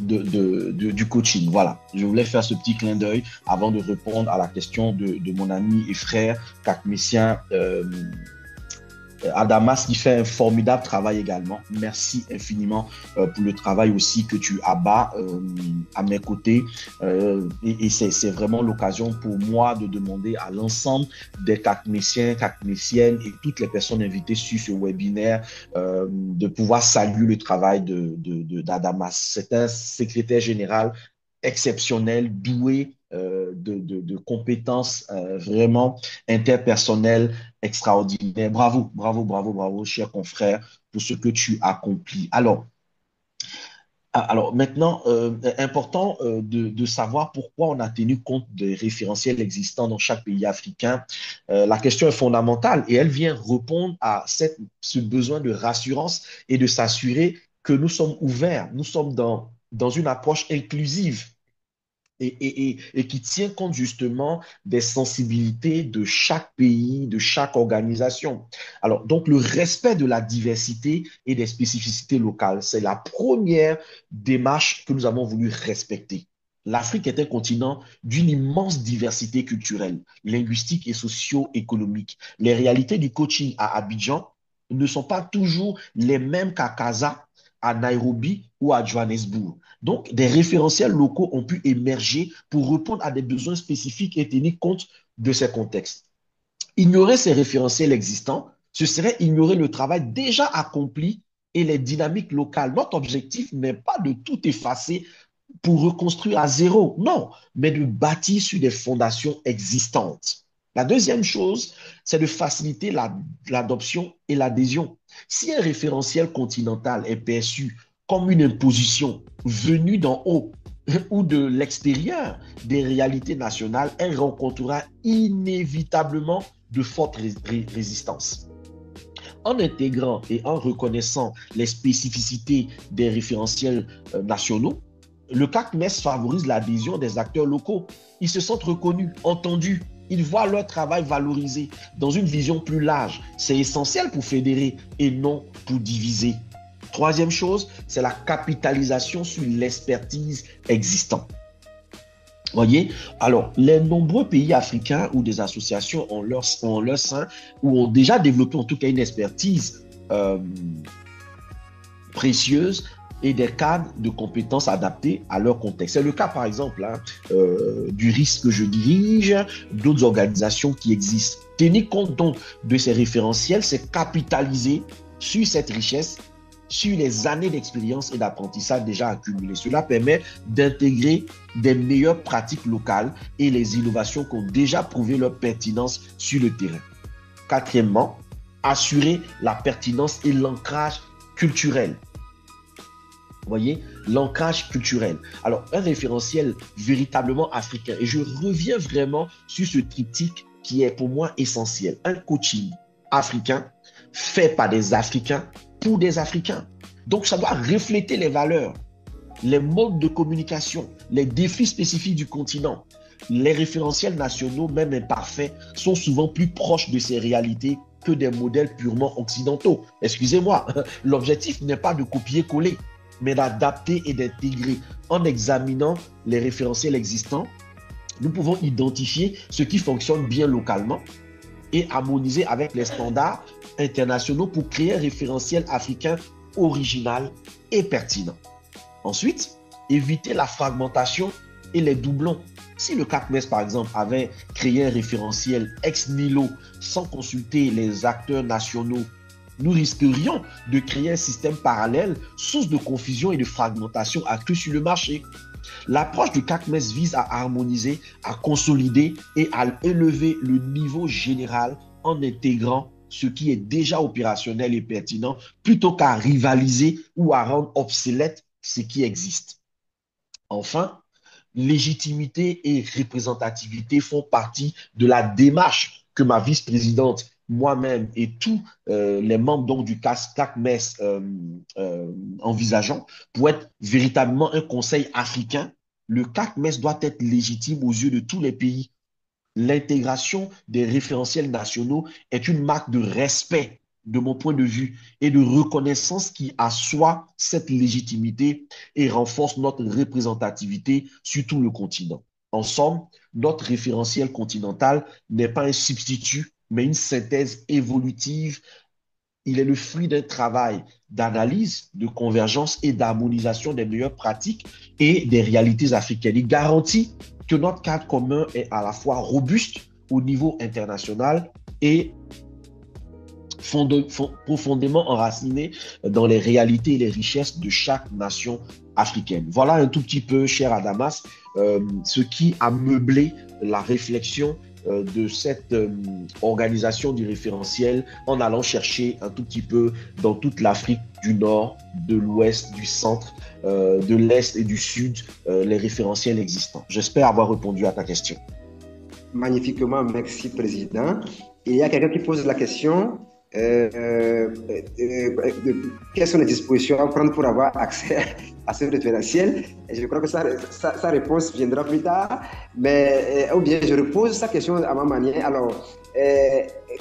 du coaching. Voilà, je voulais faire ce petit clin d'œil avant de répondre à la question de mon ami et frère CACMESien Adamas, qui fait un formidable travail également. Merci infiniment pour le travail aussi que tu abats à mes côtés. Et c'est vraiment l'occasion pour moi de demander à l'ensemble des CACMESiens, CACMESiennes et toutes les personnes invitées sur ce webinaire de pouvoir saluer le travail d'Adamas. C'est un secrétaire général exceptionnel, doué de compétences vraiment interpersonnelles extraordinaires. Bravo, cher confrère, pour ce que tu accomplis. Alors maintenant, important de savoir pourquoi on a tenu compte des référentiels existants dans chaque pays africain. La question est fondamentale et elle vient répondre à ce besoin de rassurance et de s'assurer que nous sommes ouverts, nous sommes dans une approche inclusive et qui tient compte justement des sensibilités de chaque pays, de chaque organisation. Alors, donc, le respect de la diversité et des spécificités locales, c'est la première démarche que nous avons voulu respecter. L'Afrique est un continent d'une immense diversité culturelle, linguistique et socio-économique. Les réalités du coaching à Abidjan ne sont pas toujours les mêmes qu'à Casa, à Nairobi ou à Johannesburg. Donc, des référentiels locaux ont pu émerger pour répondre à des besoins spécifiques et tenir compte de ces contextes. Ignorer ces référentiels existants, ce serait ignorer le travail déjà accompli et les dynamiques locales. Notre objectif n'est pas de tout effacer pour reconstruire à zéro, non, mais de bâtir sur des fondations existantes. La deuxième chose, c'est de faciliter l'adoption et l'adhésion. Si un référentiel continental est perçu comme une imposition venue d'en haut ou de l'extérieur des réalités nationales, elle rencontrera inévitablement de fortes résistances. En intégrant et en reconnaissant les spécificités des référentiels nationaux, le CACMES favorise l'adhésion des acteurs locaux. Ils se sentent reconnus, entendus. Ils voient leur travail valorisé dans une vision plus large. C'est essentiel pour fédérer et non pour diviser. Troisième chose, c'est la capitalisation sur l'expertise existante. Voyez, alors les nombreux pays africains ou des associations ont leur sein ou ont déjà développé en tout cas une expertise précieuse et des cadres de compétences adaptés à leur contexte. C'est le cas, par exemple, du RIS que je dirige, d'autres organisations qui existent. Tenir compte donc de ces référentiels, c'est capitaliser sur cette richesse, sur les années d'expérience et d'apprentissage déjà accumulées. Cela permet d'intégrer des meilleures pratiques locales et les innovations qui ont déjà prouvé leur pertinence sur le terrain. Quatrièmement, assurer la pertinence et l'ancrage culturel. Vous voyez, l'ancrage culturel. Alors, un référentiel véritablement africain. Et je reviens vraiment sur ce triptyque qui est pour moi essentiel. Un coaching africain fait par des Africains pour des Africains. Donc, ça doit refléter les valeurs, les modes de communication, les défis spécifiques du continent. Les référentiels nationaux, même imparfaits, sont souvent plus proches de ces réalités que des modèles purement occidentaux. Excusez-moi, l'objectif n'est pas de copier-coller, mais d'adapter et d'intégrer. En examinant les référentiels existants, nous pouvons identifier ce qui fonctionne bien localement et harmoniser avec les standards internationaux pour créer un référentiel africain original et pertinent. Ensuite, éviter la fragmentation et les doublons. Si le CACMES, par exemple, avait créé un référentiel ex nihilo sans consulter les acteurs nationaux, nous risquerions de créer un système parallèle, source de confusion et de fragmentation accrue sur le marché. L'approche du CACMES vise à harmoniser, à consolider et à élever le niveau général en intégrant ce qui est déjà opérationnel et pertinent plutôt qu'à rivaliser ou à rendre obsolète ce qui existe. Enfin, légitimité et représentativité font partie de la démarche que ma vice-présidente, moi-même et tous les membres donc, du CACMES envisageons pour être véritablement un conseil africain. Le CACMES doit être légitime aux yeux de tous les pays. L'intégration des référentiels nationaux est une marque de respect de mon point de vue et de reconnaissance qui assoit cette légitimité et renforce notre représentativité sur tout le continent. En somme, notre référentiel continental n'est pas un substitut, mais une synthèse évolutive. Il est le fruit d'un travail d'analyse, de convergence et d'harmonisation des meilleures pratiques et des réalités africaines. Il garantit que notre cadre commun est à la fois robuste au niveau international et profondément enraciné dans les réalités et les richesses de chaque nation africaine. Voilà un tout petit peu, cher Adamas, ce qui a meublé la réflexion de cette organisation du référentiel en allant chercher un tout petit peu dans toute l'Afrique du Nord, de l'Ouest, du Centre, de l'Est et du Sud, les référentiels existants. J'espère avoir répondu à ta question. Magnifiquement, merci, Président. Et il y a quelqu'un qui pose la question. quelles sont les dispositions à prendre pour avoir accès à ce référentiel? Et je crois que sa réponse viendra plus tard, mais ou bien je repose sa question à ma manière. Alors,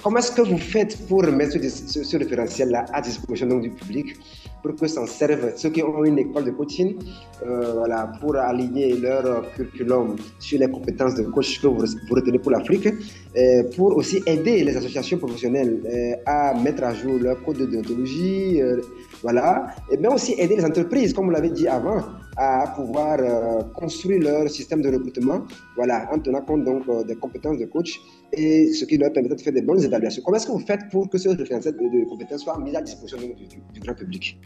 comment est-ce que vous faites pour mettre ce référentiel-là à disposition donc, du public pour que s'en servent ceux qui ont une école de coaching, voilà, pour aligner leur curriculum sur les compétences de coach que vous retenez pour l'Afrique, pour aussi aider les associations professionnelles à mettre à jour leur code de déontologie, voilà, et bien aussi aider les entreprises, comme vous l'avez dit avant, à pouvoir construire leur système de recrutement, voilà, en tenant compte donc des compétences de coach et ce qui leur permettra de faire des bonnes évaluations. Comment est-ce que vous faites pour que ce référentiel de compétences soit mis à disposition du grand public?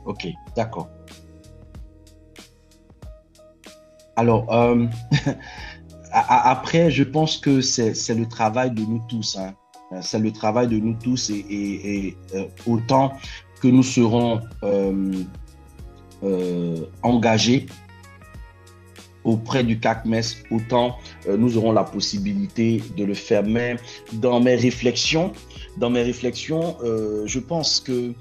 Ok, d'accord. Alors, après, je pense que c'est le travail de nous tous. Hein. C'est le travail de nous tous et autant que nous serons engagés auprès du CACMES, autant nous aurons la possibilité de le faire. Mais dans mes réflexions, je pense que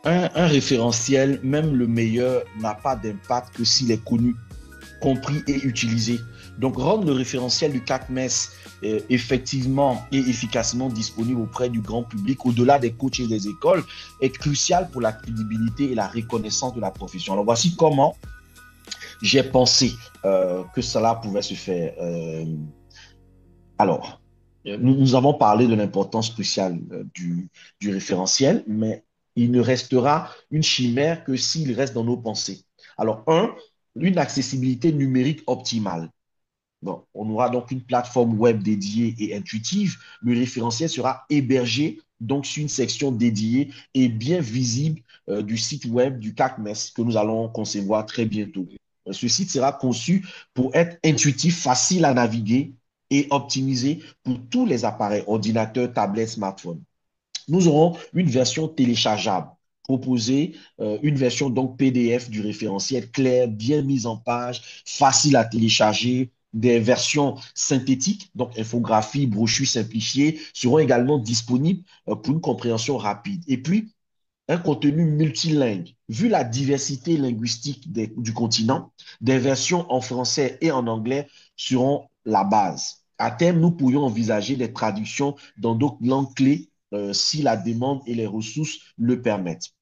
un référentiel, même le meilleur, n'a pas d'impact que s'il est connu, compris et utilisé. Donc, rendre le référentiel du CACMES effectivement et efficacement disponible auprès du grand public, au-delà des coachs et des écoles, est crucial pour la crédibilité et la reconnaissance de la profession. Alors, voici comment j'ai pensé que cela pouvait se faire. Alors, nous avons parlé de l'importance cruciale du référentiel, mais il ne restera une chimère que s'il reste dans nos pensées. Alors, une accessibilité numérique optimale. Bon, on aura donc une plateforme web dédiée et intuitive. Le référentiel sera hébergé donc sur une section dédiée et bien visible du site web du CACMES que nous allons concevoir très bientôt. Ce site sera conçu pour être intuitif, facile à naviguer et optimisé pour tous les appareils, ordinateurs, tablettes, smartphones. Nous aurons une version téléchargeable, proposer une version donc PDF du référentiel claire, bien mise en page, facile à télécharger. Des versions synthétiques, donc infographie, brochures simplifiées, seront également disponibles pour une compréhension rapide. Et puis, un contenu multilingue. Vu la diversité linguistique du continent, des versions en français et en anglais seront la base. À terme, nous pourrions envisager des traductions dans d'autres langues clés si la demande et les ressources le permettent.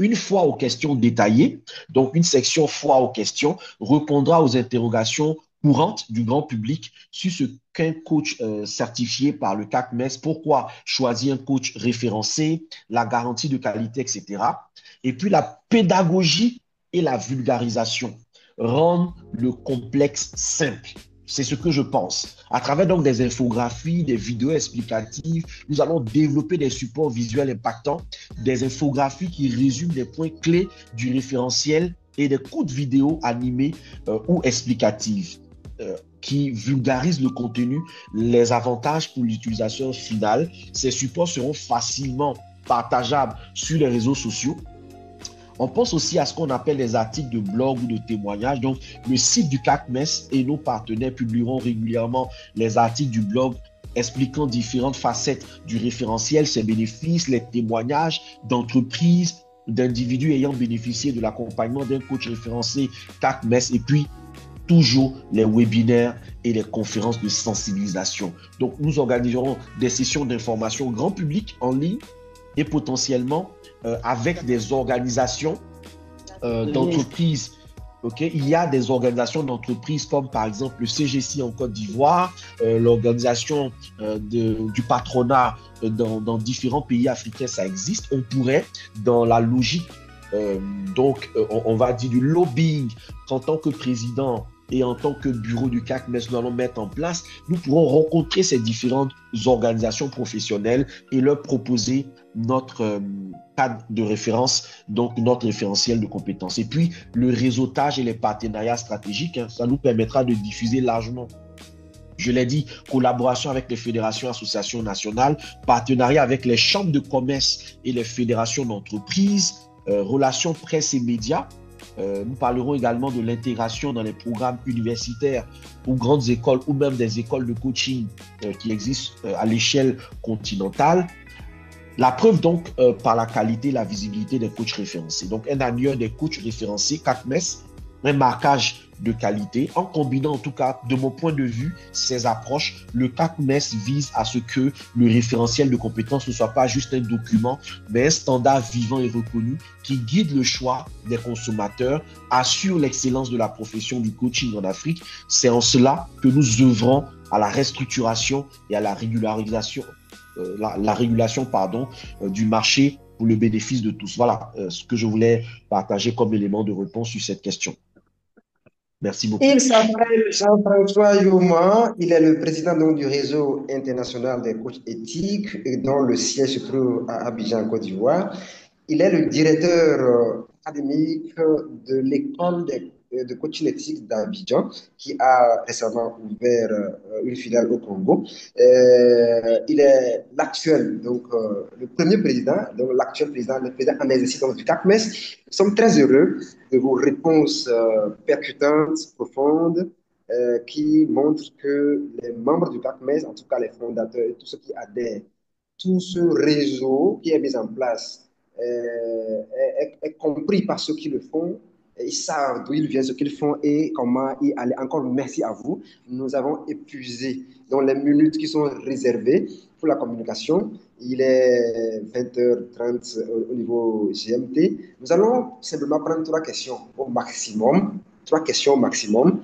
Une fois aux questions détaillées, donc une section fois aux questions, répondra aux interrogations courantes du grand public sur ce qu'un coach certifié par le CACMES, pourquoi choisir un coach référencé, la garantie de qualité, etc. Et puis la pédagogie et la vulgarisation rendent le complexe simple. C'est ce que je pense. À travers donc des infographies, des vidéos explicatives, nous allons développer des supports visuels impactants, des infographies qui résument les points clés du référentiel et des courtes vidéos animées ou explicatives qui vulgarisent le contenu, les avantages pour l'utilisation finale. Ces supports seront facilement partageables sur les réseaux sociaux. On pense aussi à ce qu'on appelle les articles de blog ou de témoignages. Donc, le site du CACMES et nos partenaires publieront régulièrement les articles du blog expliquant différentes facettes du référentiel, ses bénéfices, les témoignages d'entreprises, d'individus ayant bénéficié de l'accompagnement d'un coach référencé CACMES et puis toujours les webinaires et les conférences de sensibilisation. Donc, nous organiserons des sessions d'information grand public en ligne et potentiellement avec des organisations d'entreprises. Okay? Il y a des organisations d'entreprises comme par exemple le CGC en Côte d'Ivoire, l'organisation du patronat dans différents pays africains, ça existe. On pourrait, dans la logique, on va dire du lobbying, qu'en tant que président et en tant que bureau du CACMES, nous allons mettre en place, nous pourrons rencontrer ces différentes organisations professionnelles et leur proposer notre cadre de référence, donc notre référentiel de compétences. Et puis, le réseautage et les partenariats stratégiques, hein, ça nous permettra de diffuser largement. Je l'ai dit, collaboration avec les fédérations et associations nationales, partenariat avec les chambres de commerce et les fédérations d'entreprises, relations presse et médias, Nous parlerons également de l'intégration dans les programmes universitaires ou grandes écoles ou même des écoles de coaching qui existent à l'échelle continentale. La preuve donc par la qualité et la visibilité des coachs référencés. Donc un annuaire des coachs référencés, CACMES, un marquage de qualité, en combinant en tout cas, de mon point de vue, ces approches, le CACMES vise à ce que le référentiel de compétences ne soit pas juste un document, mais un standard vivant et reconnu qui guide le choix des consommateurs, assure l'excellence de la profession du coaching en Afrique. C'est en cela que nous œuvrons à la restructuration et à la régularisation, la régulation du marché pour le bénéfice de tous. Voilà ce que je voulais partager comme élément de réponse sur cette question. Merci beaucoup. Il s'appelle Jean-François Yoma. Il est le président donc, du réseau international des coachs éthiques, dont le siège se trouve à Abidjan, Côte d'Ivoire. Il est le directeur académique de l'école de coaching éthique d'Abidjan, qui a récemment ouvert une filiale au Congo. Il est l'actuel, donc le premier président, donc l'actuel président, le président en exercice du CACMES. Nous sommes très heureux de vos réponses percutantes, profondes, qui montrent que les membres du CACMES, en tout cas les fondateurs et tous ceux qui adhèrent, tout ce réseau qui est mis en place est compris par ceux qui le font. Ils savent d'où ils viennent, ce qu'ils font et comment y aller. Encore merci à vous. Nous avons épuisé dans les minutes qui sont réservées pour la communication. Il est 20h30 au niveau GMT. Nous allons simplement prendre 3 questions au maximum. 3 questions au maximum.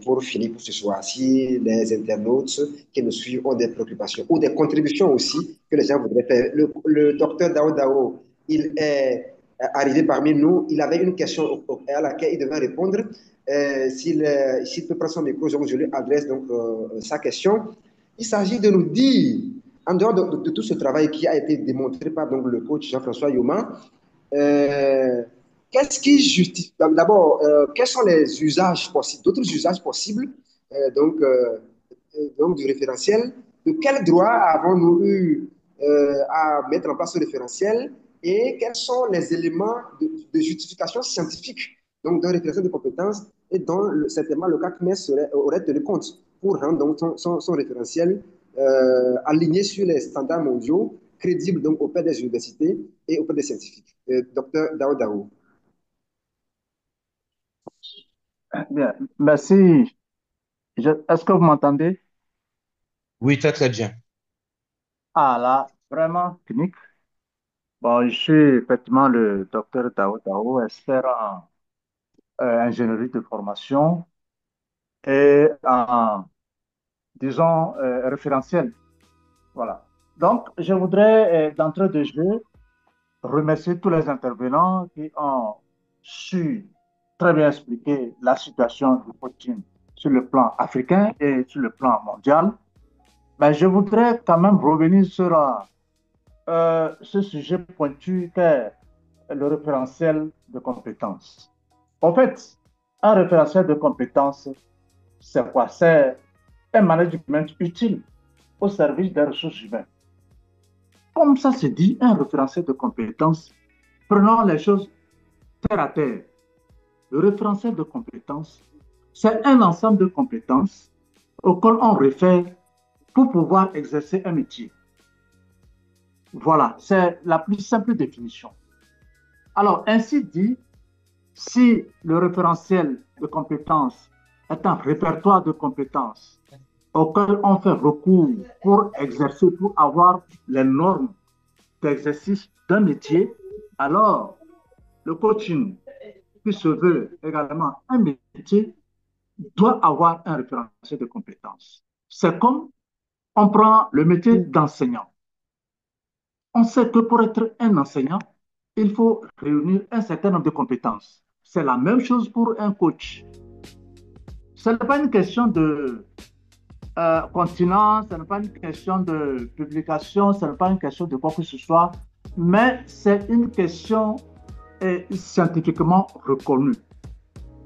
Pour finir pour ce soir, si les internautes qui nous suivent ont des préoccupations ou des contributions aussi que les gens voudraient faire. Le docteur Dao Dao, il est arrivé parmi nous, il avait une question à laquelle il devait répondre. S'il peut prendre son micro, je lui adresse donc sa question. Il s'agit de nous dire, en dehors de tout ce travail qui a été démontré par donc, le coach Jean-François Yoma, qu'est-ce qui justifie d'abord, quels sont les usages possibles, d'autres usages possibles donc du référentiel? De quel droit avons-nous eu à mettre en place ce référentiel et quels sont les éléments de justification scientifique donc d'un référentiel de compétences et dont certainement le CACMES aurait tenu compte pour rendre donc son référentiel aligné sur les standards mondiaux, crédible donc auprès des universités et auprès des scientifiques. Docteur Dao Dao. Bien, merci. Est-ce que vous m'entendez? Oui, très très bien. Ah là, vraiment clinique. Bon, je suis effectivement le docteur Dao Dao, expert en ingénierie de formation et en, disons, référentiel. Voilà. Donc, je voudrais, d'entrée de jeu, remercier tous les intervenants qui ont su très bien expliquer la situation du coaching sur le plan africain et sur le plan mondial. Mais je voudrais quand même revenir sur ce sujet pointu qu'est le référentiel de compétences. En fait, un référentiel de compétences, c'est quoi? C'est un management utile au service des ressources humaines. Comme ça se dit, un référentiel de compétences, prenons les choses terre à terre. Le référentiel de compétences, c'est un ensemble de compétences auxquelles on réfère pour pouvoir exercer un métier. Voilà, c'est la plus simple définition. Alors, ainsi dit, si le référentiel de compétences est un répertoire de compétences auquel on fait recours pour exercer, pour avoir les normes d'exercice d'un métier, alors le coaching, qui se veut également un métier, doit avoir un référentiel de compétences. C'est comme on prend le métier d'enseignant. On sait que pour être un enseignant, il faut réunir un certain nombre de compétences. C'est la même chose pour un coach. Ce n'est pas une question de continence, ce n'est pas une question de publication, ce n'est pas une question de quoi que ce soit, mais c'est une question scientifiquement reconnue.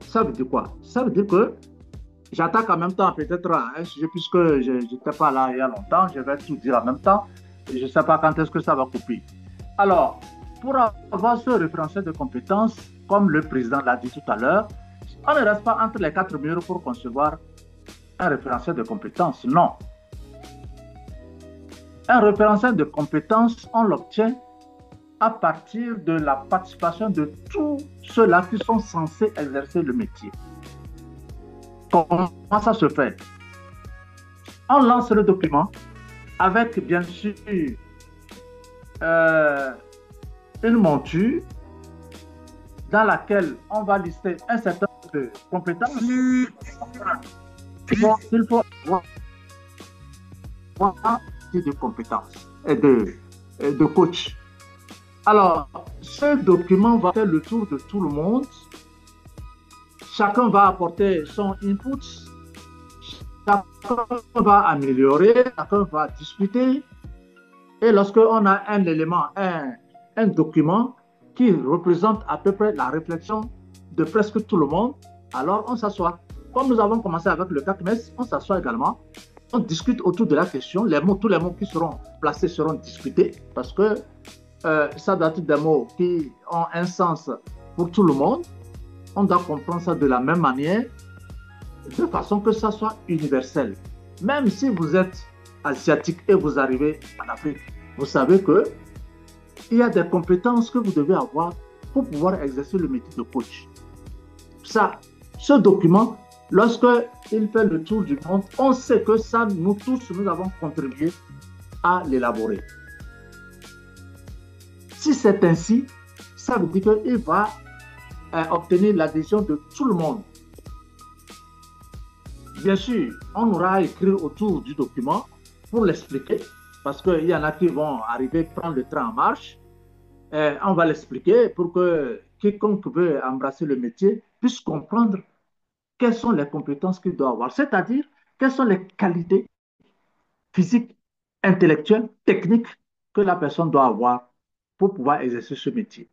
Ça veut dire quoi? Ça veut dire que j'attaque en même temps peut-être un sujet, puisque je n'étais pas là il y a longtemps, je vais tout dire en même temps, et je ne sais pas quand est-ce que ça va couper. Alors, pour avoir ce référentiel de compétences, comme le président l'a dit tout à l'heure, on ne reste pas entre les quatre murs pour concevoir un référentiel de compétences. Non. Un référentiel de compétences, on l'obtient à partir de la participation de tous ceux-là qui sont censés exercer le métier. Comment ça se fait? On lance le document avec, bien sûr, une monture dans laquelle on va lister un certain nombre de compétences qu'il faut avoir de compétences et de coach. Alors, ce document va faire le tour de tout le monde. Chacun va apporter son input. Chacun va améliorer, chacun va discuter. Et lorsqu'on a un élément, un document qui représente à peu près la réflexion de presque tout le monde, alors on s'assoit. Comme nous avons commencé avec le CACMES, on s'assoit également. On discute autour de la question. Tous les mots qui seront placés seront discutés parce que ça doit être des mots qui ont un sens pour tout le monde. On doit comprendre ça de la même manière, de façon que ça soit universel. Même si vous êtes asiatique et vous arrivez en Afrique, vous savez qu'il y a des compétences que vous devez avoir pour pouvoir exercer le métier de coach. Ça, ce document, lorsqu'il fait le tour du monde, on sait que ça, nous tous, nous avons contribué à l'élaborer. Si c'est ainsi, ça veut dire qu'il va obtenir l'adhésion de tout le monde. Bien sûr, on aura écrit autour du document pour l'expliquer, parce qu'il y en a qui vont arriver prendre le train en marche. On va l'expliquer pour que quiconque veut embrasser le métier puisse comprendre quelles sont les compétences qu'il doit avoir, c'est-à-dire quelles sont les qualités physiques, intellectuelles, techniques que la personne doit avoir pour pouvoir exercer ce métier.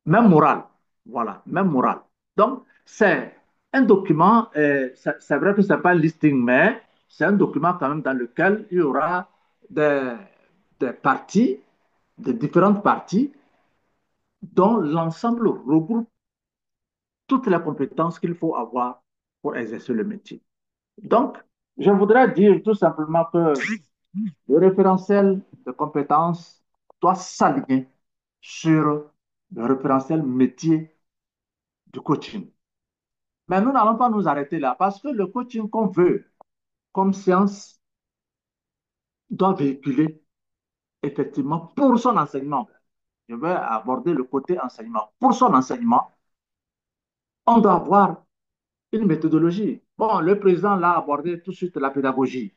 Même moral, voilà, même moral. Donc, c'est un document, c'est vrai que ce n'est pas un listing, mais c'est un document quand même dans lequel il y aura des parties, des différentes parties, dont l'ensemble regroupe toutes les compétences qu'il faut avoir pour exercer le métier. Donc, je voudrais dire tout simplement que le référentiel de compétences doit s'aligner sur le référentiel métier du coaching. Mais nous n'allons pas nous arrêter là parce que le coaching qu'on veut comme science doit véhiculer effectivement pour son enseignement. Je vais aborder le côté enseignement. Pour son enseignement, on doit avoir une méthodologie. Bon, le président l'a abordé tout de suite, la pédagogie.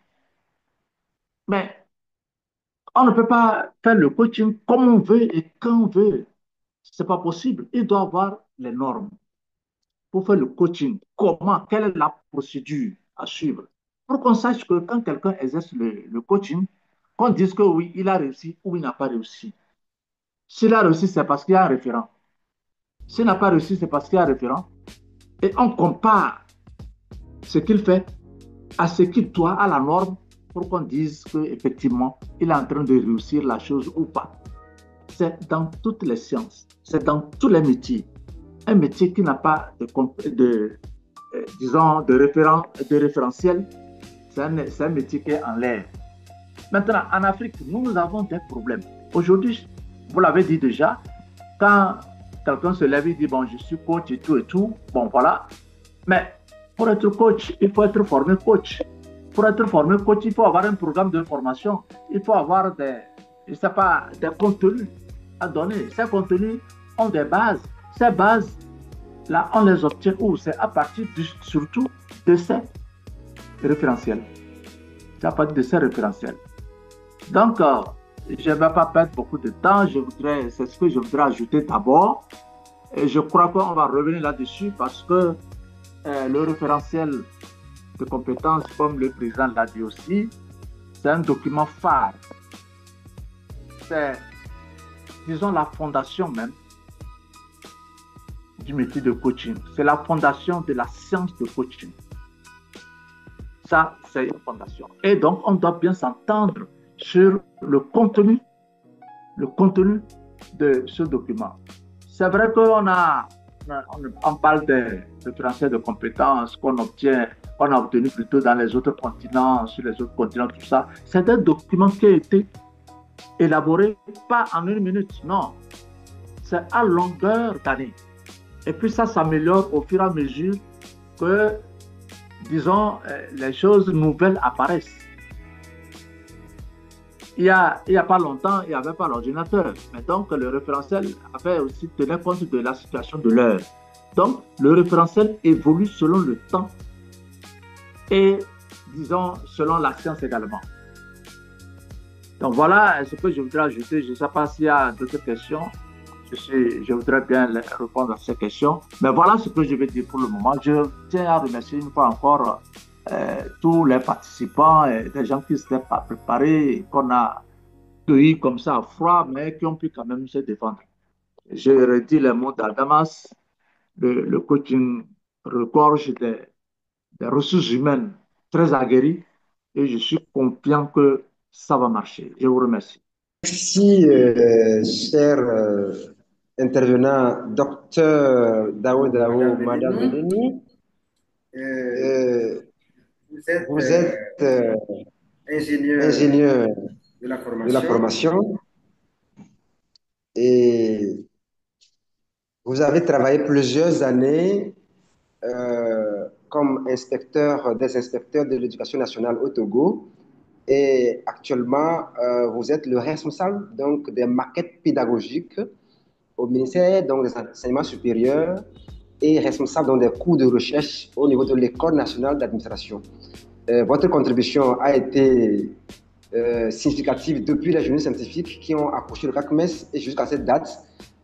Mais on ne peut pas faire le coaching comme on veut et quand on veut. Ce n'est pas possible. Il doit avoir les normes pour faire le coaching. Comment, quelle est la procédure à suivre? Pour qu'on sache que quand quelqu'un exerce le coaching, qu'on dise que oui, il a réussi ou il n'a pas réussi. S'il a réussi, c'est parce qu'il y a un référent. S'il n'a pas réussi, c'est parce qu'il y a un référent. Et on compare ce qu'il fait à ce qu'il doit, à la norme, pour qu'on dise qu'effectivement, il est en train de réussir la chose ou pas. C'est dans toutes les sciences, c'est dans tous les métiers. Un métier qui n'a pas disons, de référentiel, c'est un métier qui est en l'air. Maintenant, en Afrique, nous avons des problèmes. Aujourd'hui, vous l'avez dit déjà, quand quelqu'un se lève et dit, bon, je suis coach et tout, bon, voilà. Mais pour être coach, il faut être formé coach. Pour être formé coach, il faut avoir un programme de formation. Il faut avoir des contenus à donner. Ces contenus ont des bases. Ces bases, là, on les obtient où? C'est à partir surtout de ces référentiels. C'est à partir de ces référentiels. Donc, je ne vais pas perdre beaucoup de temps. C'est ce que je voudrais ajouter d'abord. Et je crois qu'on va revenir là-dessus parce que le référentiel de compétences, comme le président l'a dit aussi, c'est un document phare. C'est, disons, la fondation même du métier de coaching. C'est la fondation de la science de coaching. Ça, c'est une fondation. Et donc, on doit bien s'entendre sur le contenu de ce document. C'est vrai qu'on parle des référentiels de compétences qu'on obtient, qu'on a obtenu plutôt dans les autres continents, sur les autres continents, tout ça. C'est un document qui a été élaboré pas en une minute, non. C'est à longueur d'année. Et puis ça s'améliore au fur et à mesure que, disons, les choses nouvelles apparaissent. Il y a pas longtemps, il n'y avait pas l'ordinateur. Mais donc, le référentiel avait aussi tenu compte de la situation de l'heure. Donc, le référentiel évolue selon le temps et, disons, selon la science également. Donc, voilà ce que je voudrais ajouter. Je ne sais pas s'il y a d'autres questions. Je voudrais bien répondre à ces questions. Mais voilà ce que je vais dire pour le moment. Je tiens à remercier une fois encore tous les participants, des gens qui s'étaient pas préparés, qu'on a cueillis comme ça à froid, mais qui ont pu quand même se défendre. Je redis les mots d'Adamas, le coaching regorge des ressources humaines très aguerries et je suis confiant que ça va marcher. Je vous remercie. Merci, cher intervenant, docteur Dao Dao, Madame Beneni. Euh, vous êtes ingénieur de la formation et vous avez travaillé plusieurs années comme inspecteur des inspecteurs de l'éducation nationale au Togo. Et actuellement, vous êtes le responsable donc, des maquettes pédagogiques au ministère donc, des enseignements supérieurs et responsable donc, des cours de recherche au niveau de l'École nationale d'administration. Votre contribution a été significative depuis les journées scientifiques qui ont accouché le 4 mai et jusqu'à cette date.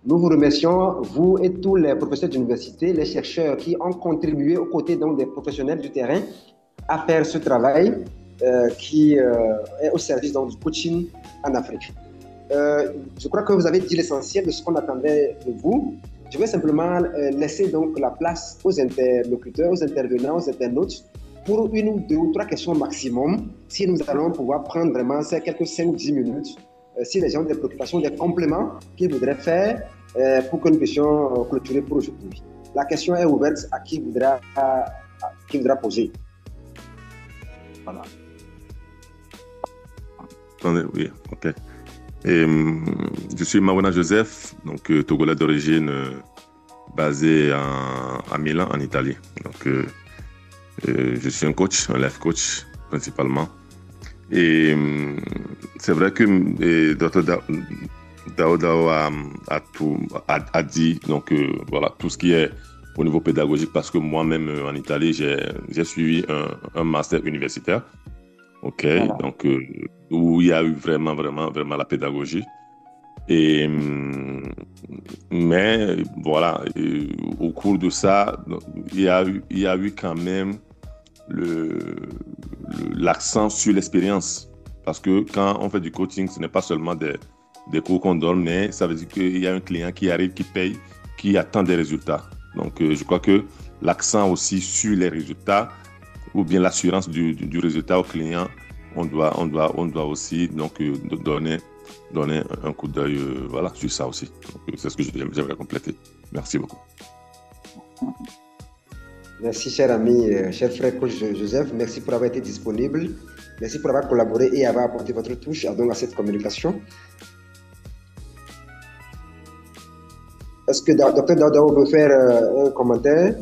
Nous vous remercions, vous et tous les professeurs d'université, les chercheurs qui ont contribué aux côtés donc, des professionnels du terrain à faire ce travail qui est au service donc, du coaching en Afrique. Je crois que vous avez dit l'essentiel de ce qu'on attendait de vous. Je vais simplement laisser donc la place aux interlocuteurs, aux intervenants, aux internautes pour une ou deux ou trois questions maximum, si nous allons pouvoir prendre vraiment ces quelques 5-10 minutes, si les gens ont des préoccupations, des compléments qu'ils voudraient faire pour que nous puissions clôturer pour aujourd'hui. La question est ouverte à qui voudra poser. Voilà. Attendez, oui, ok. Je suis Mawana Joseph, donc togolais d'origine, basé à Milan, en Italie. Donc, je suis un coach, un life coach principalement. Et c'est vrai que Dr Dao Dao a dit donc, voilà, tout ce qui est au niveau pédagogique, parce que moi-même en Italie, j'ai suivi un master universitaire. Ok, voilà. Donc où il y a eu vraiment la pédagogie. Et mais voilà, au cours de ça, il y a eu quand même l'accent sur l'expérience, parce que quand on fait du coaching, ce n'est pas seulement des cours qu'on donne, mais ça veut dire qu'il y a un client qui arrive, qui paye, qui attend des résultats. Donc je crois que l'accent aussi sur les résultats, ou bien l'assurance du résultat au client, on doit aussi donc donner un coup d'œil voilà, sur ça aussi. Donc, c'est ce que j'aimerais compléter. Merci beaucoup. Merci, cher ami, cher frère coach Joseph. Merci pour avoir été disponible. Merci pour avoir collaboré et avoir apporté votre touche donc, à cette communication. Est-ce que Dr Dao peut faire un commentaire?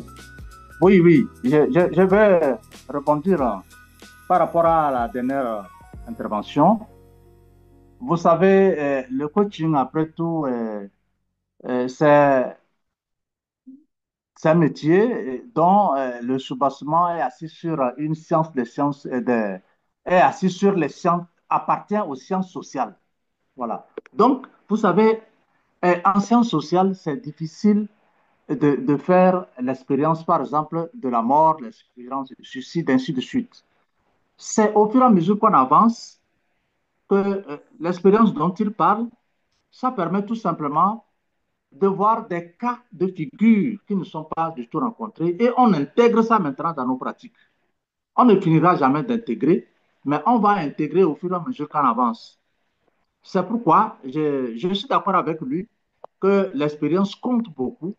Oui. Je vais répondre par rapport à la dernière intervention. Vous savez, le coaching, après tout, c'est un métier dont le soubassement est assis sur une science des sciences, est assis sur les sciences, appartient aux sciences sociales. Voilà. Donc, vous savez, en sciences sociales, c'est difficile de faire l'expérience, par exemple, de la mort, l'expérience du suicide, ainsi de suite. C'est au fur et à mesure qu'on avance que l'expérience dont il parle, ça permet tout simplement de voir des cas de figure qui ne sont pas du tout rencontrés et on intègre ça maintenant dans nos pratiques. On ne finira jamais d'intégrer, mais on va intégrer au fur et à mesure qu'on avance. C'est pourquoi je suis d'accord avec lui que l'expérience compte beaucoup.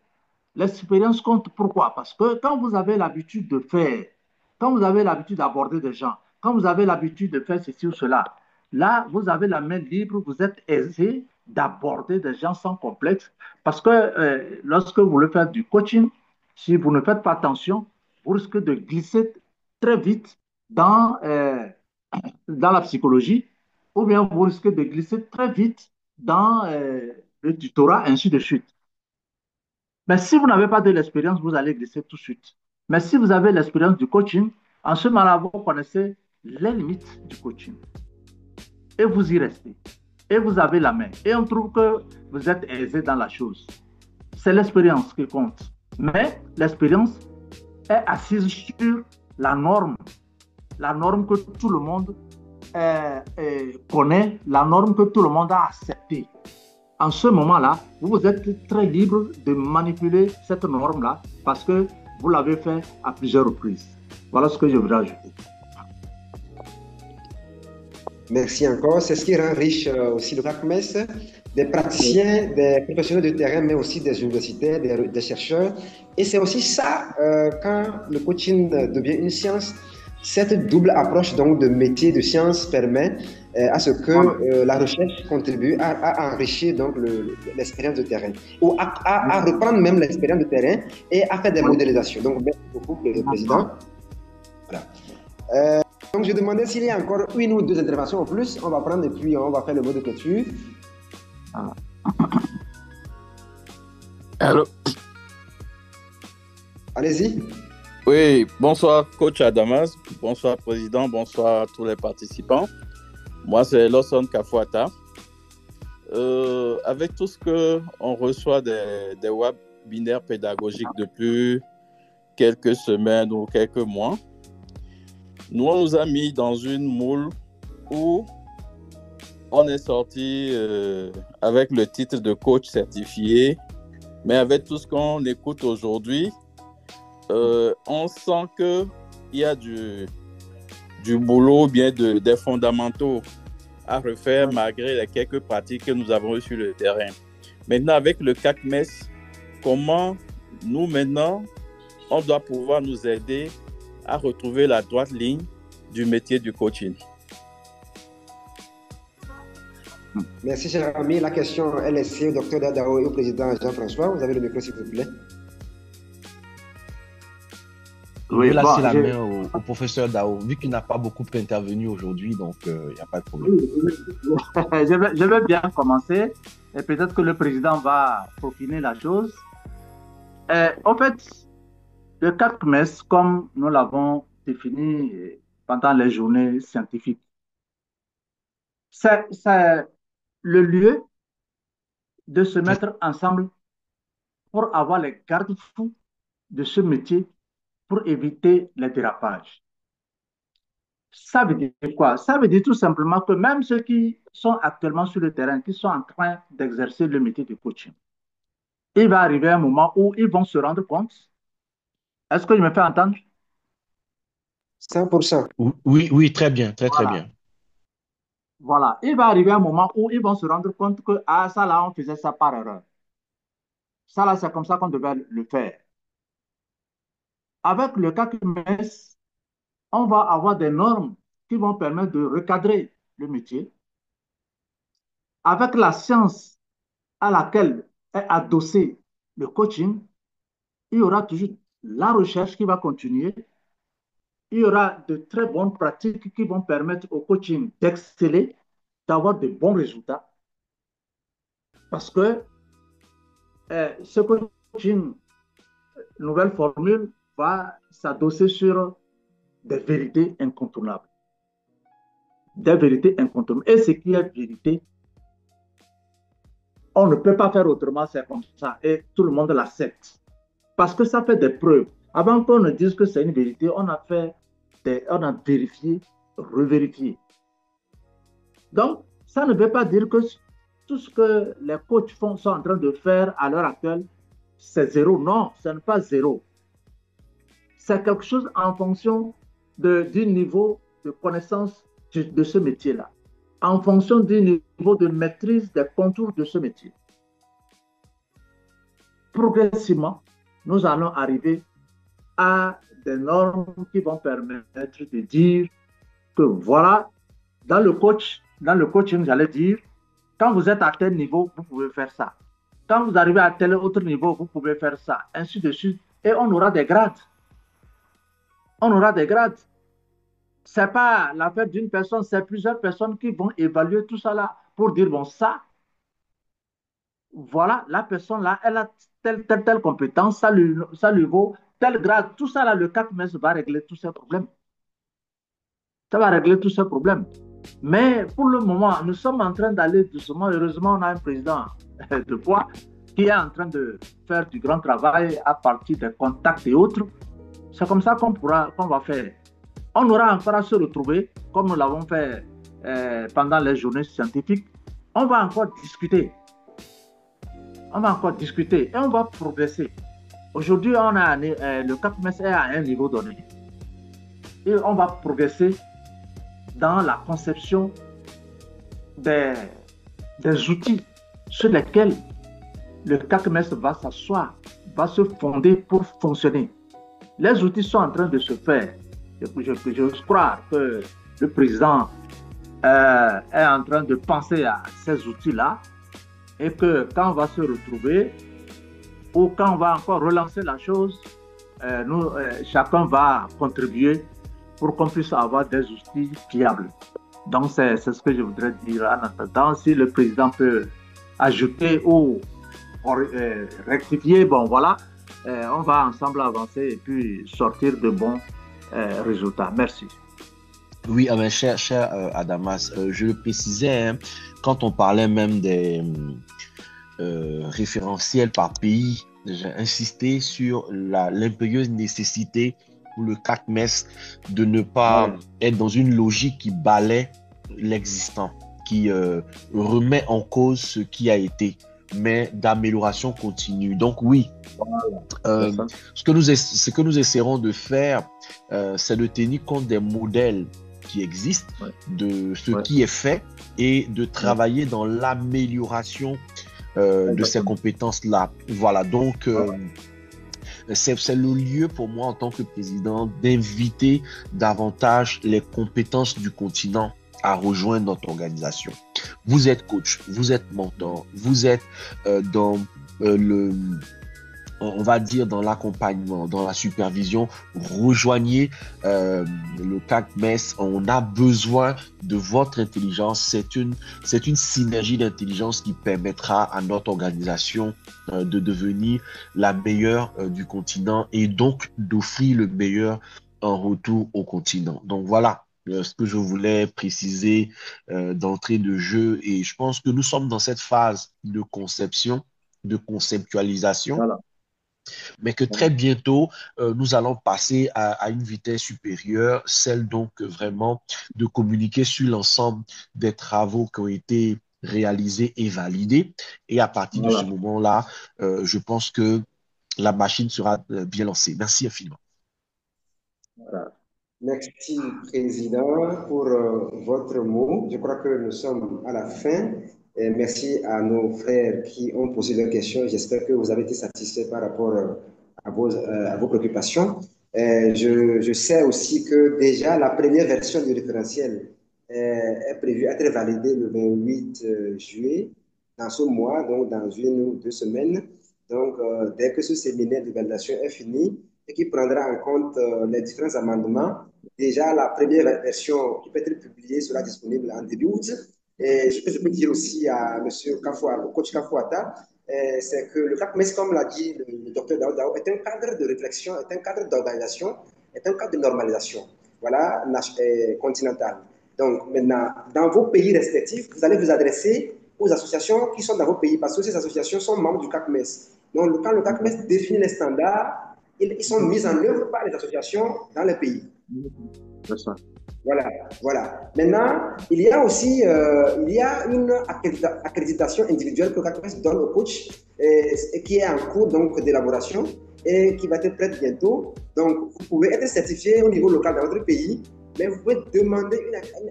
L'expérience compte pourquoi? Parce que quand vous avez l'habitude de faire, quand vous avez l'habitude d'aborder des gens, quand vous avez l'habitude de faire ceci ou cela, là, vous avez la main libre, vous êtes aisé d'aborder des gens sans complexe. Parce que lorsque vous voulez faire du coaching, si vous ne faites pas attention, vous risquez de glisser très vite dans, dans la psychologie, ou bien vous risquez de glisser très vite dans le tutorat, ainsi de suite. Mais si vous n'avez pas de l'expérience, vous allez glisser tout de suite. Mais si vous avez l'expérience du coaching, en ce moment-là, vous connaissez les limites du coaching. Et vous y restez. Et vous avez la main. Et on trouve que vous êtes aisé dans la chose. C'est l'expérience qui compte. Mais l'expérience est assise sur la norme que tout le monde connaît, la norme que tout le monde a acceptée. En ce moment-là, vous êtes très libre de manipuler cette norme-là parce que vous l'avez fait à plusieurs reprises. Voilà ce que je voudrais ajouter. Merci encore. C'est ce qui rend riche aussi le CACMES, des praticiens, des professionnels de terrain, mais aussi des universitaires, des chercheurs. Et c'est aussi ça, quand le coaching devient une science, cette double approche donc de métier de science permet à ce que la recherche contribue à enrichir donc l'expérience de terrain ou à reprendre même l'expérience de terrain et à faire des modélisations. Donc merci beaucoup le président. Voilà. Donc je demandais s'il y a encore une ou deux interventions en plus, on va prendre et puis on va faire le mot de clôture. Allô. Allez-y. Oui, bonsoir coach Adamas, bonsoir président, bonsoir à tous les participants. Moi c'est Lawson Kafuata. Avec tout ce qu'on reçoit des webinaires pédagogiques depuis quelques semaines ou quelques mois, nous on nous a mis dans une moule où on est sorti avec le titre de coach certifié, mais avec tout ce qu'on écoute aujourd'hui, on sent qu'il y a du boulot, bien des fondamentaux à refaire malgré les quelques pratiques que nous avons eues sur le terrain. Maintenant, avec le CACMES, comment nous, maintenant, on doit pouvoir nous aider à retrouver la droite ligne du métier du coaching? Merci, cher ami. La question est laissée au docteur Dadao et au président Jean-François. Vous avez le micro, s'il vous plaît. Oui, je vais laisser la main au professeur Dao, vu qu'il n'a pas beaucoup intervenu aujourd'hui, donc il n'y a pas de problème. Je vais bien commencer, et peut-être que le président va peaufiner la chose. En fait, le CACMES, comme nous l'avons défini pendant les journées scientifiques, c'est le lieu de se mettre ensemble pour avoir les garde-fous de ce métier pour éviter les dérapages. Ça veut dire quoi? Ça veut dire tout simplement que même ceux qui sont actuellement sur le terrain, qui sont en train d'exercer le métier de coaching, il va arriver un moment où ils vont se rendre compte. Est-ce que je me fais entendre? 100%. Oui, très bien, très bien. Voilà, il va arriver un moment où ils vont se rendre compte que ça là, on faisait ça par erreur. Ça là, c'est comme ça qu'on devait le faire. Avec le CACMES, on va avoir des normes qui vont permettre de recadrer le métier. Avec la science à laquelle est adossé le coaching, il y aura toujours la recherche qui va continuer. Il y aura de très bonnes pratiques qui vont permettre au coaching d'exceller, d'avoir de bons résultats. Parce que ce coaching, nouvelle formule, va s'adosser sur des vérités incontournables. Des vérités incontournables. Et ce qui est vérité, on ne peut pas faire autrement, c'est comme ça. Et tout le monde l'accepte. Parce que ça fait des preuves. Avant qu'on ne dise que c'est une vérité, on a vérifié, revérifié. Donc, ça ne veut pas dire que tout ce que les coachs sont en train de faire à l'heure actuelle, c'est zéro. Non, ce n'est pas zéro. C'est quelque chose en fonction du niveau de connaissance de ce métier-là, en fonction du niveau de maîtrise des contours de ce métier. progressivement, nous allons arriver à des normes qui vont permettre de dire que voilà, dans le coaching, j'allais dire, quand vous êtes à tel niveau, vous pouvez faire ça. Quand vous arrivez à tel autre niveau, vous pouvez faire ça, ainsi de suite. Et on aura des grades. On aura des grades. Ce n'est pas l'affaire d'une personne, c'est plusieurs personnes qui vont évaluer tout ça là pour dire, bon, ça, voilà, la personne là, elle a telle compétence, ça lui vaut tel grade. Tout ça là, le 4 mai va régler tous ces problèmes. Ça va régler tous ces problèmes. Mais pour le moment, nous sommes en train d'aller doucement. Heureusement, on a un président de poids qui est en train de faire du grand travail à partir des contacts et autres. C'est comme ça qu'on va faire. On aura encore à se retrouver, comme nous l'avons fait pendant les journées scientifiques. On va encore discuter. On va encore discuter et on va progresser. Aujourd'hui, le 4 mai est à un niveau donné. Et on va progresser dans la conception des outils sur lesquels le 4 mai va s'asseoir, va se fonder pour fonctionner. Les outils sont en train de se faire. Je crois que le président est en train de penser à ces outils-là et que quand on va se retrouver ou quand on va encore relancer la chose, chacun va contribuer pour qu'on puisse avoir des outils fiables. Donc, c'est ce que je voudrais dire en attendant. Si le président peut ajouter ou rectifier, bon voilà, on va ensemble avancer et puis sortir de bons résultats. Merci. Oui, cher Adamas, je le précisais, hein, quand on parlait même des référentiels par pays, j'ai insisté sur l'impérieuse nécessité pour le 4 mai de ne pas être dans une logique qui balaie l'existant, qui remet en cause ce qui a été, mais d'amélioration continue. Donc oui, ce que nous essaierons de faire, c'est de tenir compte des modèles qui existent, de ce qui est fait et de travailler dans l'amélioration de ces compétences-là. Voilà, donc c'est le lieu pour moi en tant que président d'inviter davantage les compétences du continent à rejoindre notre organisation. Vous êtes coach, vous êtes mentor, vous êtes dans on va dire dans l'accompagnement, dans la supervision. Rejoignez le 4 mai. On a besoin de votre intelligence. C'est une synergie d'intelligence qui permettra à notre organisation de devenir la meilleure du continent et donc d'offrir le meilleur en retour au continent. Donc voilà ce que je voulais préciser d'entrée de jeu, et je pense que nous sommes dans cette phase de conception, de conceptualisation. Voilà. Mais que très bientôt, nous allons passer à une vitesse supérieure, celle donc vraiment de communiquer sur l'ensemble des travaux qui ont été réalisés et validés. Et à partir de ce moment-là, je pense que la machine sera bien lancée. Merci infiniment. Voilà. Merci, Président, pour votre mot. Je crois que nous sommes à la fin. Et merci à nos frères qui ont posé leurs questions. J'espère que vous avez été satisfaits par rapport à vos préoccupations. Je sais aussi que déjà la première version du référentiel est prévue à être validée le 28 juillet, dans ce mois, donc dans 1 ou 2 semaines. Donc, dès que ce séminaire de validation est fini et qui prendra en compte les différents amendements, déjà la première version qui peut être publiée sera disponible en début août. Et ce que je peux dire aussi à M. coach Kafouata, c'est que le 4 mai, comme l'a dit le docteur Daouda, est un cadre de réflexion, est un cadre d'organisation, est un cadre de normalisation, voilà, continental. Donc maintenant, dans vos pays respectifs, vous allez vous adresser aux associations qui sont dans vos pays, parce que ces associations sont membres du 4 mai. Donc quand le 4 mai définit les standards, ils sont mis en œuvre par les associations dans les pays. C'est ça. Voilà. Maintenant, il y a aussi une accréditation individuelle que CACMES donne au coach et qui est en cours d'élaboration et qui va être prête bientôt. Donc, vous pouvez être certifié au niveau local dans votre pays, mais vous pouvez demander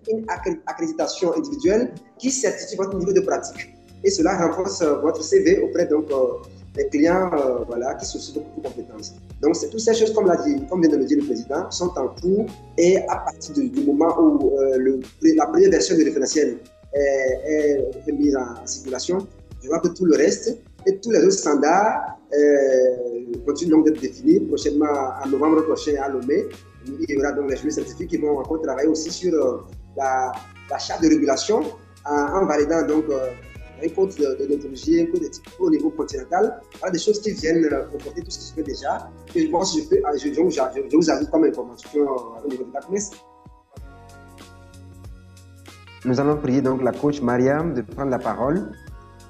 une accréditation individuelle qui certifie votre niveau de pratique. Et cela renforce votre CV auprès des clients voilà, qui sollicitent beaucoup de compétences. Donc, toutes ces choses, comme vient de le dire le président, sont en cours et à partir du moment où la première version du référentiel est mise en circulation, je vois que tout le reste et tous les autres standards continuent donc d'être définis. Prochainement, en novembre prochain à Lomé, il y aura donc les juristes scientifiques qui vont encore travailler aussi sur la charte de régulation en validant donc un code de déontologie, un code d'éthique au niveau continental. Voilà des choses qui viennent comporter tout ce qui se fait déjà. Et je pense que je vous ajoute comme information au niveau de la CNES. Nous allons prier donc la coach Mariam de prendre la parole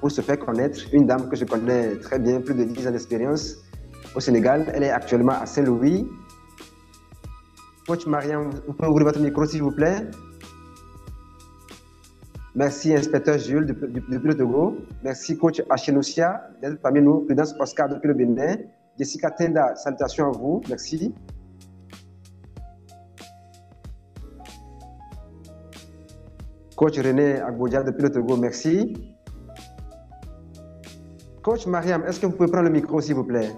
pour se faire connaître. Une dame que je connais très bien, plus de 10 ans d'expérience au Sénégal. Elle est actuellement à Saint-Louis. Coach Mariam, vous pouvez ouvrir votre micro s'il vous plaît. Merci, inspecteur Jules depuis le Togo. Merci, coach Achenoussia d'être parmi nous. Prudence Oscar depuis le Bénin. Jessica Tenda, salutations à vous. Merci. Coach René Agbodja depuis le Togo, merci. Coach Mariam, est-ce que vous pouvez prendre le micro, s'il vous plaît?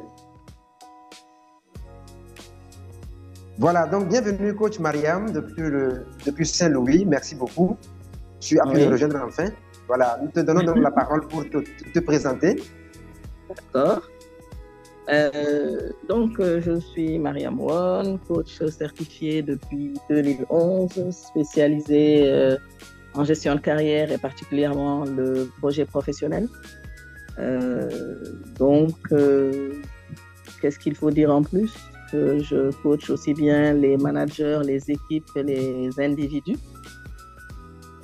Voilà, donc bienvenue, coach Mariam, depuis Saint-Louis. Merci beaucoup. Je suis appelé de rejoindre enfin. Voilà, nous te donnons donc la parole pour te présenter. D'accord. Je suis Mariam Won, coach certifié depuis 2011, spécialisée en gestion de carrière et particulièrement le projet professionnel. Qu'est-ce qu'il faut dire en plus? Que je coach aussi bien les managers, les équipes et les individus.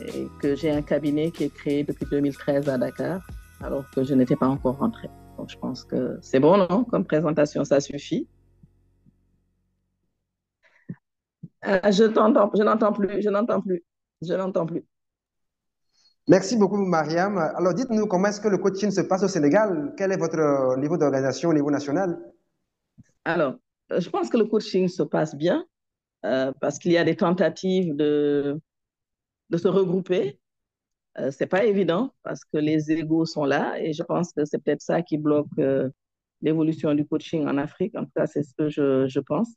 Et que j'ai un cabinet qui est créé depuis 2013 à Dakar, alors que je n'étais pas encore rentrée. Donc, je pense que c'est bon, non? Comme présentation, ça suffit. Je n'entends plus. Merci beaucoup, Mariam. Alors, dites-nous comment est-ce que le coaching se passe au Sénégal? Quel est votre niveau d'organisation au niveau national? Alors, je pense que le coaching se passe bien parce qu'il y a des tentatives de se regrouper. C'est pas évident parce que les égos sont là et je pense que c'est peut-être ça qui bloque l'évolution du coaching en Afrique. En tout cas, c'est ce que je pense.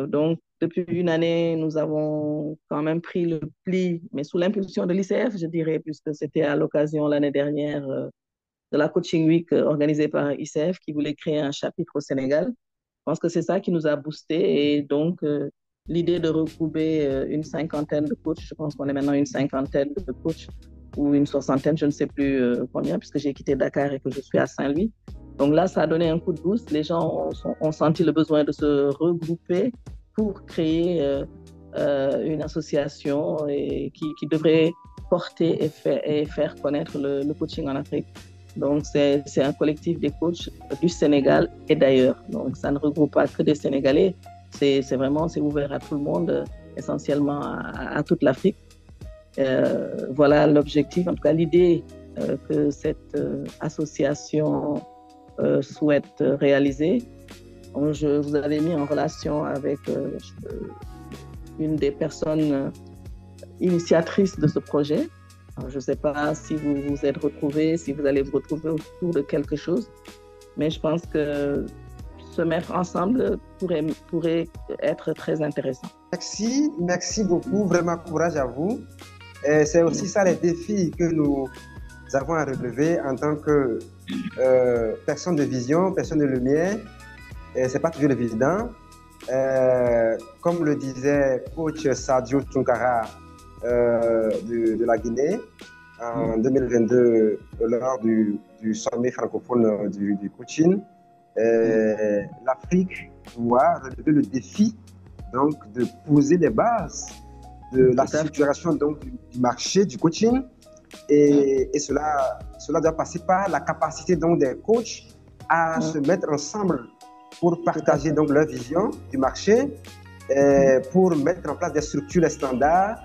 Donc, depuis une année, nous avons quand même pris le pli, mais sous l'impulsion de l'ICF, je dirais, puisque c'était à l'occasion l'année dernière de la Coaching Week organisée par ICF qui voulait créer un chapitre au Sénégal. Je pense que c'est ça qui nous a boosté et donc l'idée de regrouper une cinquantaine de coachs, je pense qu'on est maintenant une cinquantaine de coachs ou une soixantaine, je ne sais plus combien, puisque j'ai quitté Dakar et que je suis à Saint-Louis. Donc là, ça a donné un coup de boost. Les gens ont senti le besoin de se regrouper pour créer une association qui devrait porter et faire connaître le coaching en Afrique. Donc, c'est un collectif des coachs du Sénégal et d'ailleurs. Donc, ça ne regroupe pas que des Sénégalais. C'est ouvert à tout le monde, essentiellement à toute l'Afrique. Voilà l'objectif, en tout cas l'idée que cette association souhaite réaliser. Je vous avais mis en relation avec une des personnes initiatrices de ce projet. Alors, je ne sais pas si vous vous êtes retrouvés, si vous allez vous retrouver autour de quelque chose, mais je pense que se mettre ensemble pourrait être très intéressant. Merci beaucoup, vraiment courage à vous. C'est aussi ça les défis que nous avons à relever en tant que personne de vision, personne de lumière. C'est pas toujours évident. Comme le disait coach Sadio Tunkara de la Guinée en 2022 lors du sommet francophone du coaching, l'Afrique doit relever le défi donc de poser les bases de la structuration donc du marché du coaching et cela doit passer par la capacité donc des coachs à se mettre ensemble pour partager donc leur vision du marché, pour mettre en place des structures, des standards.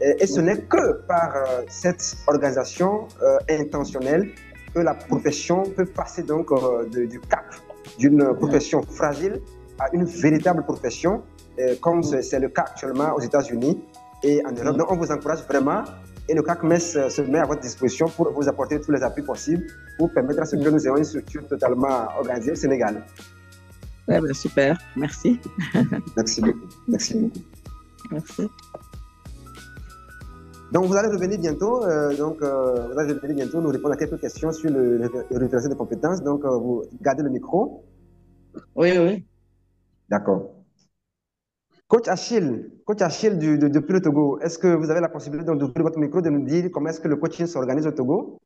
Et ce n'est que par cette organisation intentionnelle que la profession peut passer donc du cap d'une profession fragile à une véritable profession, comme c'est le cas actuellement aux États-Unis et en Europe. Donc on vous encourage vraiment et le CACMES se met à votre disposition pour vous apporter tous les appuis possibles pour permettre à ce que nous ayons une structure totalement organisée au Sénégal. Ouais, ben, super, merci. Merci beaucoup. Merci beaucoup. Merci. Donc, vous allez revenir bientôt. Vous allez revenir bientôt nous répondre à quelques questions sur le référentiel de compétences. Donc, vous gardez le micro. Oui, oui. D'accord. Coach Achille depuis le Togo, est-ce que vous avez la possibilité d'ouvrir votre micro, de nous dire comment est-ce que le coaching s'organise au Togo?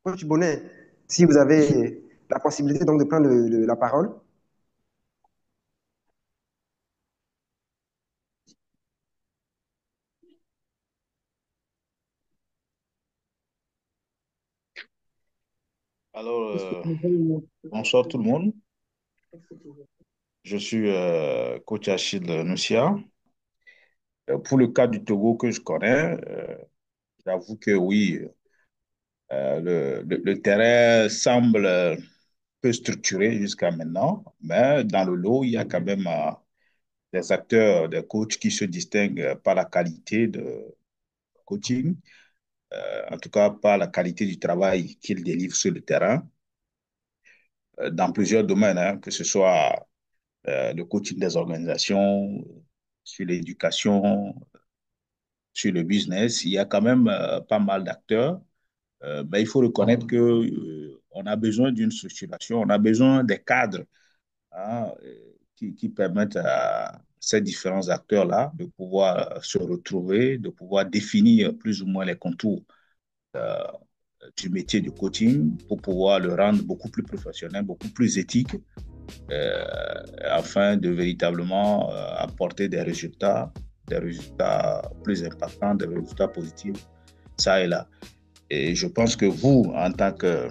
Coach Bonnet, si vous avez la possibilité donc de prendre la parole. Alors, bonsoir tout le monde. Je suis coach Achille Noussia. Pour le cas du Togo que je connais, j'avoue que oui, le terrain semble peu structuré jusqu'à maintenant, mais dans le lot, il y a quand même des acteurs, des coachs qui se distinguent par la qualité de coaching, en tout cas par la qualité du travail qu'ils délivrent sur le terrain, dans plusieurs domaines, hein, que ce soit le coaching des organisations, sur l'éducation, sur le business. Il y a quand même pas mal d'acteurs, mais il faut reconnaître que on a besoin d'une structuration, on a besoin des cadres, hein, qui permettent à ces différents acteurs-là de pouvoir se retrouver, de pouvoir définir plus ou moins les contours euh, du métier du coaching pour pouvoir le rendre beaucoup plus professionnel, beaucoup plus éthique, euh, afin de véritablement apporter des résultats plus impactants, des résultats positifs, ça et là. Et je pense que vous, en tant que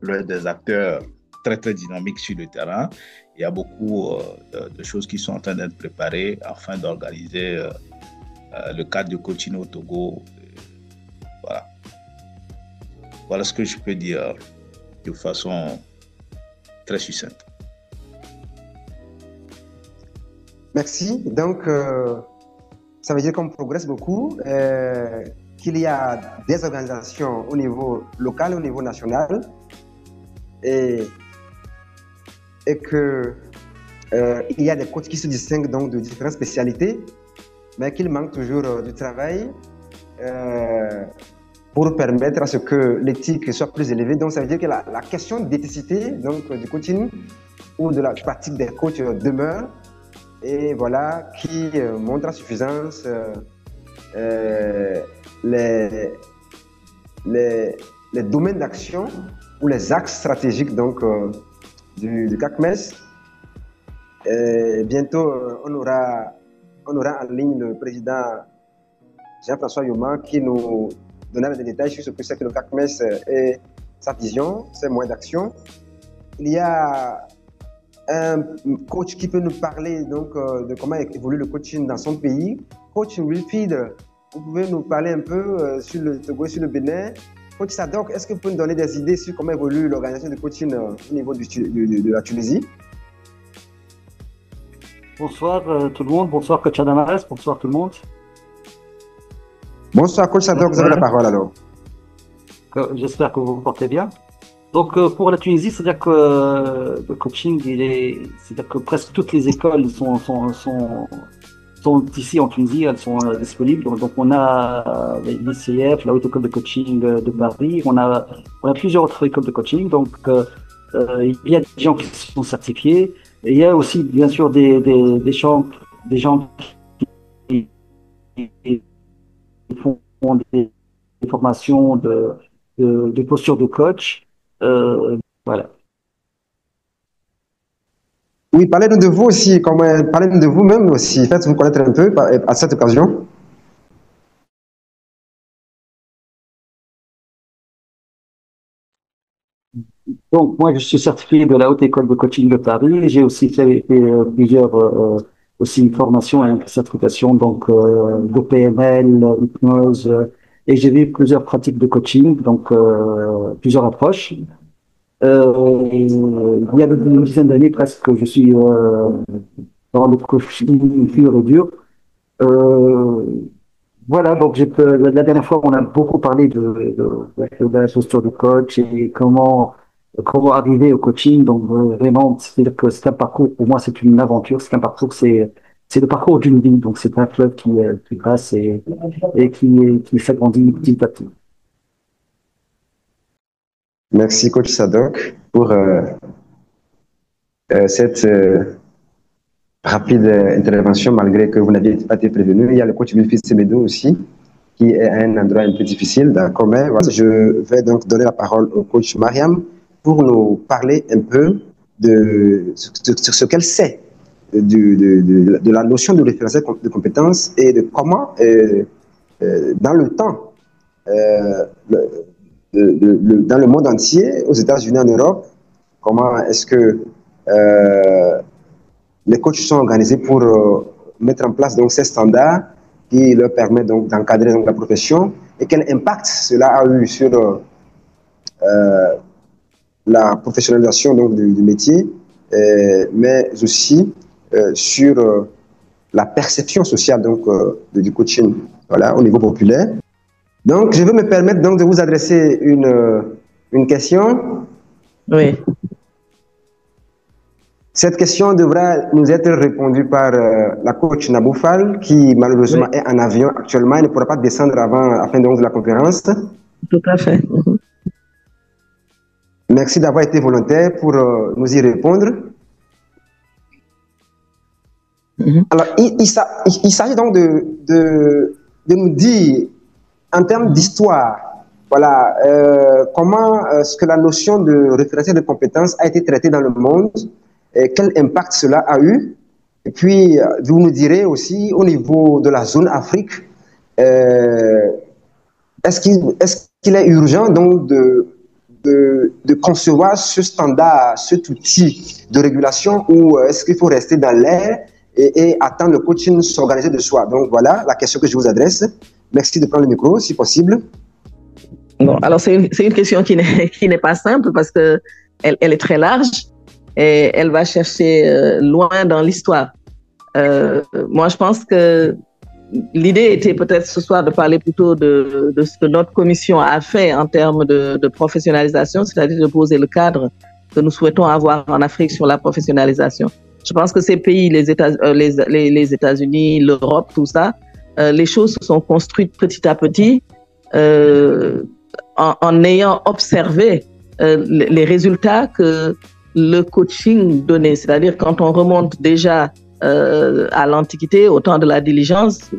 l'un des acteurs très, très dynamiques sur le terrain, il y a beaucoup de choses qui sont en train d'être préparées afin d'organiser le cadre de coaching au Togo. Voilà. Voilà ce que je peux dire de façon très succincte. Merci. Donc, ça veut dire qu'on progresse beaucoup, qu'il y a des organisations au niveau local, au niveau national, et que il y a des coachs qui se distinguent donc de différentes spécialités, mais qu'il manque toujours du travail pour permettre à ce que l'éthique soit plus élevée. Donc, ça veut dire que la question d'éthicité donc, du coaching ou de la pratique des coachs demeure. Et voilà, qui montre à suffisance les domaines d'action ou les axes stratégiques donc, du CACMES. Et bientôt, on aura en ligne le président Jean-François Yoma qui nous donnera des détails sur ce que c'est que le CACMES et sa vision, ses moyens d'action. Il y a un coach qui peut nous parler donc, de comment évolue le coaching dans son pays. Coach Wilfried, vous pouvez nous parler un peu sur le Togo et sur le Bénin. Coach Sadok, est-ce que vous pouvez nous donner des idées sur comment évolue l'organisation de coaching au niveau de la Tunisie? Bonsoir tout le monde, bonsoir Coach Adamas, bonsoir tout le monde. Bonsoir Coach Sadok, vous avez la parole alors. J'espère que vous vous portez bien. Donc pour la Tunisie, c'est-à-dire que le coaching, c'est-à-dire que presque toutes les écoles sont ici en Tunisie, elles sont disponibles. Donc on a l'ICF, la Haute École de Coaching de Paris, on a plusieurs autres écoles de coaching. Donc il y a des gens qui sont certifiés, et il y a aussi bien sûr des gens qui font des formations de posture de coach. Voilà. Oui, parlez-nous de vous aussi, parlez-nous de vous-même aussi, faites-vous connaître un peu à cette occasion. Donc, moi, je suis certifié de la Haute École de Coaching de Paris. J'ai aussi fait plusieurs aussi formations et certifications, donc de PNL, hypnose, et j'ai vu plusieurs pratiques de coaching, donc plusieurs approches. Il y a une dizaine d'années presque que je suis dans le coaching pur et dur. Voilà, donc la dernière fois, on a beaucoup parlé de la posture du coach et comment arriver au coaching. Donc vraiment, c'est-à-dire que c'est un parcours, pour moi, c'est une aventure, c'est un parcours, c'est le parcours d'une vie. Donc c'est un fleuve qui passe et qui s'agrandit petit à petit. Merci, coach Sadok, pour cette rapide intervention, malgré que vous n'aviez pas été prévenu. Il y a le coach Wilfried Semedo aussi, qui est à un endroit un peu difficile, d'accord, mais voilà, je vais donc donner la parole au coach Mariam pour nous parler un peu sur ce qu'elle sait de la notion de référentiel de compétences et de comment, dans le temps, dans le monde entier, aux États-Unis, en Europe, comment est-ce que les coachs sont organisés pour mettre en place donc ces standards qui leur permettent donc d'encadrer donc la profession et quel impact cela a eu sur la professionnalisation donc du métier, mais aussi sur la perception sociale donc du coaching, voilà, au niveau populaire. Donc, je vais me permettre donc de vous adresser une question. Oui. Cette question devra nous être répondue par la coach Naboufal, qui malheureusement est en avion actuellement et ne pourra pas descendre avant la fin donc de la conférence. Tout à fait. Merci d'avoir été volontaire pour nous y répondre. Alors, il s'agit donc de nous dire, en termes d'histoire, voilà, comment est-ce que la notion de référentiel de compétences a été traitée dans le monde, et quel impact cela a eu. Et puis, vous nous direz aussi, au niveau de la zone Afrique, est-ce qu'il est urgent donc de concevoir ce standard, cet outil de régulation, ou est-ce qu'il faut rester dans l'air et attendre le coaching s'organiser de soi? Donc voilà la question que je vous adresse. Merci de prendre le micro, si possible. Bon, alors c'est une question qui n'est pas simple parce que elle est très large et elle va chercher loin dans l'histoire. Moi, je pense que l'idée était peut-être ce soir de parler plutôt de ce que notre commission a fait en termes de professionnalisation, c'est-à-dire de poser le cadre que nous souhaitons avoir en Afrique sur la professionnalisation. Je pense que ces pays, les États-Unis, l'Europe, tout ça, les choses se sont construites petit à petit en ayant observé les résultats que le coaching donnait. C'est-à-dire quand on remonte déjà à l'Antiquité, au temps de la diligence,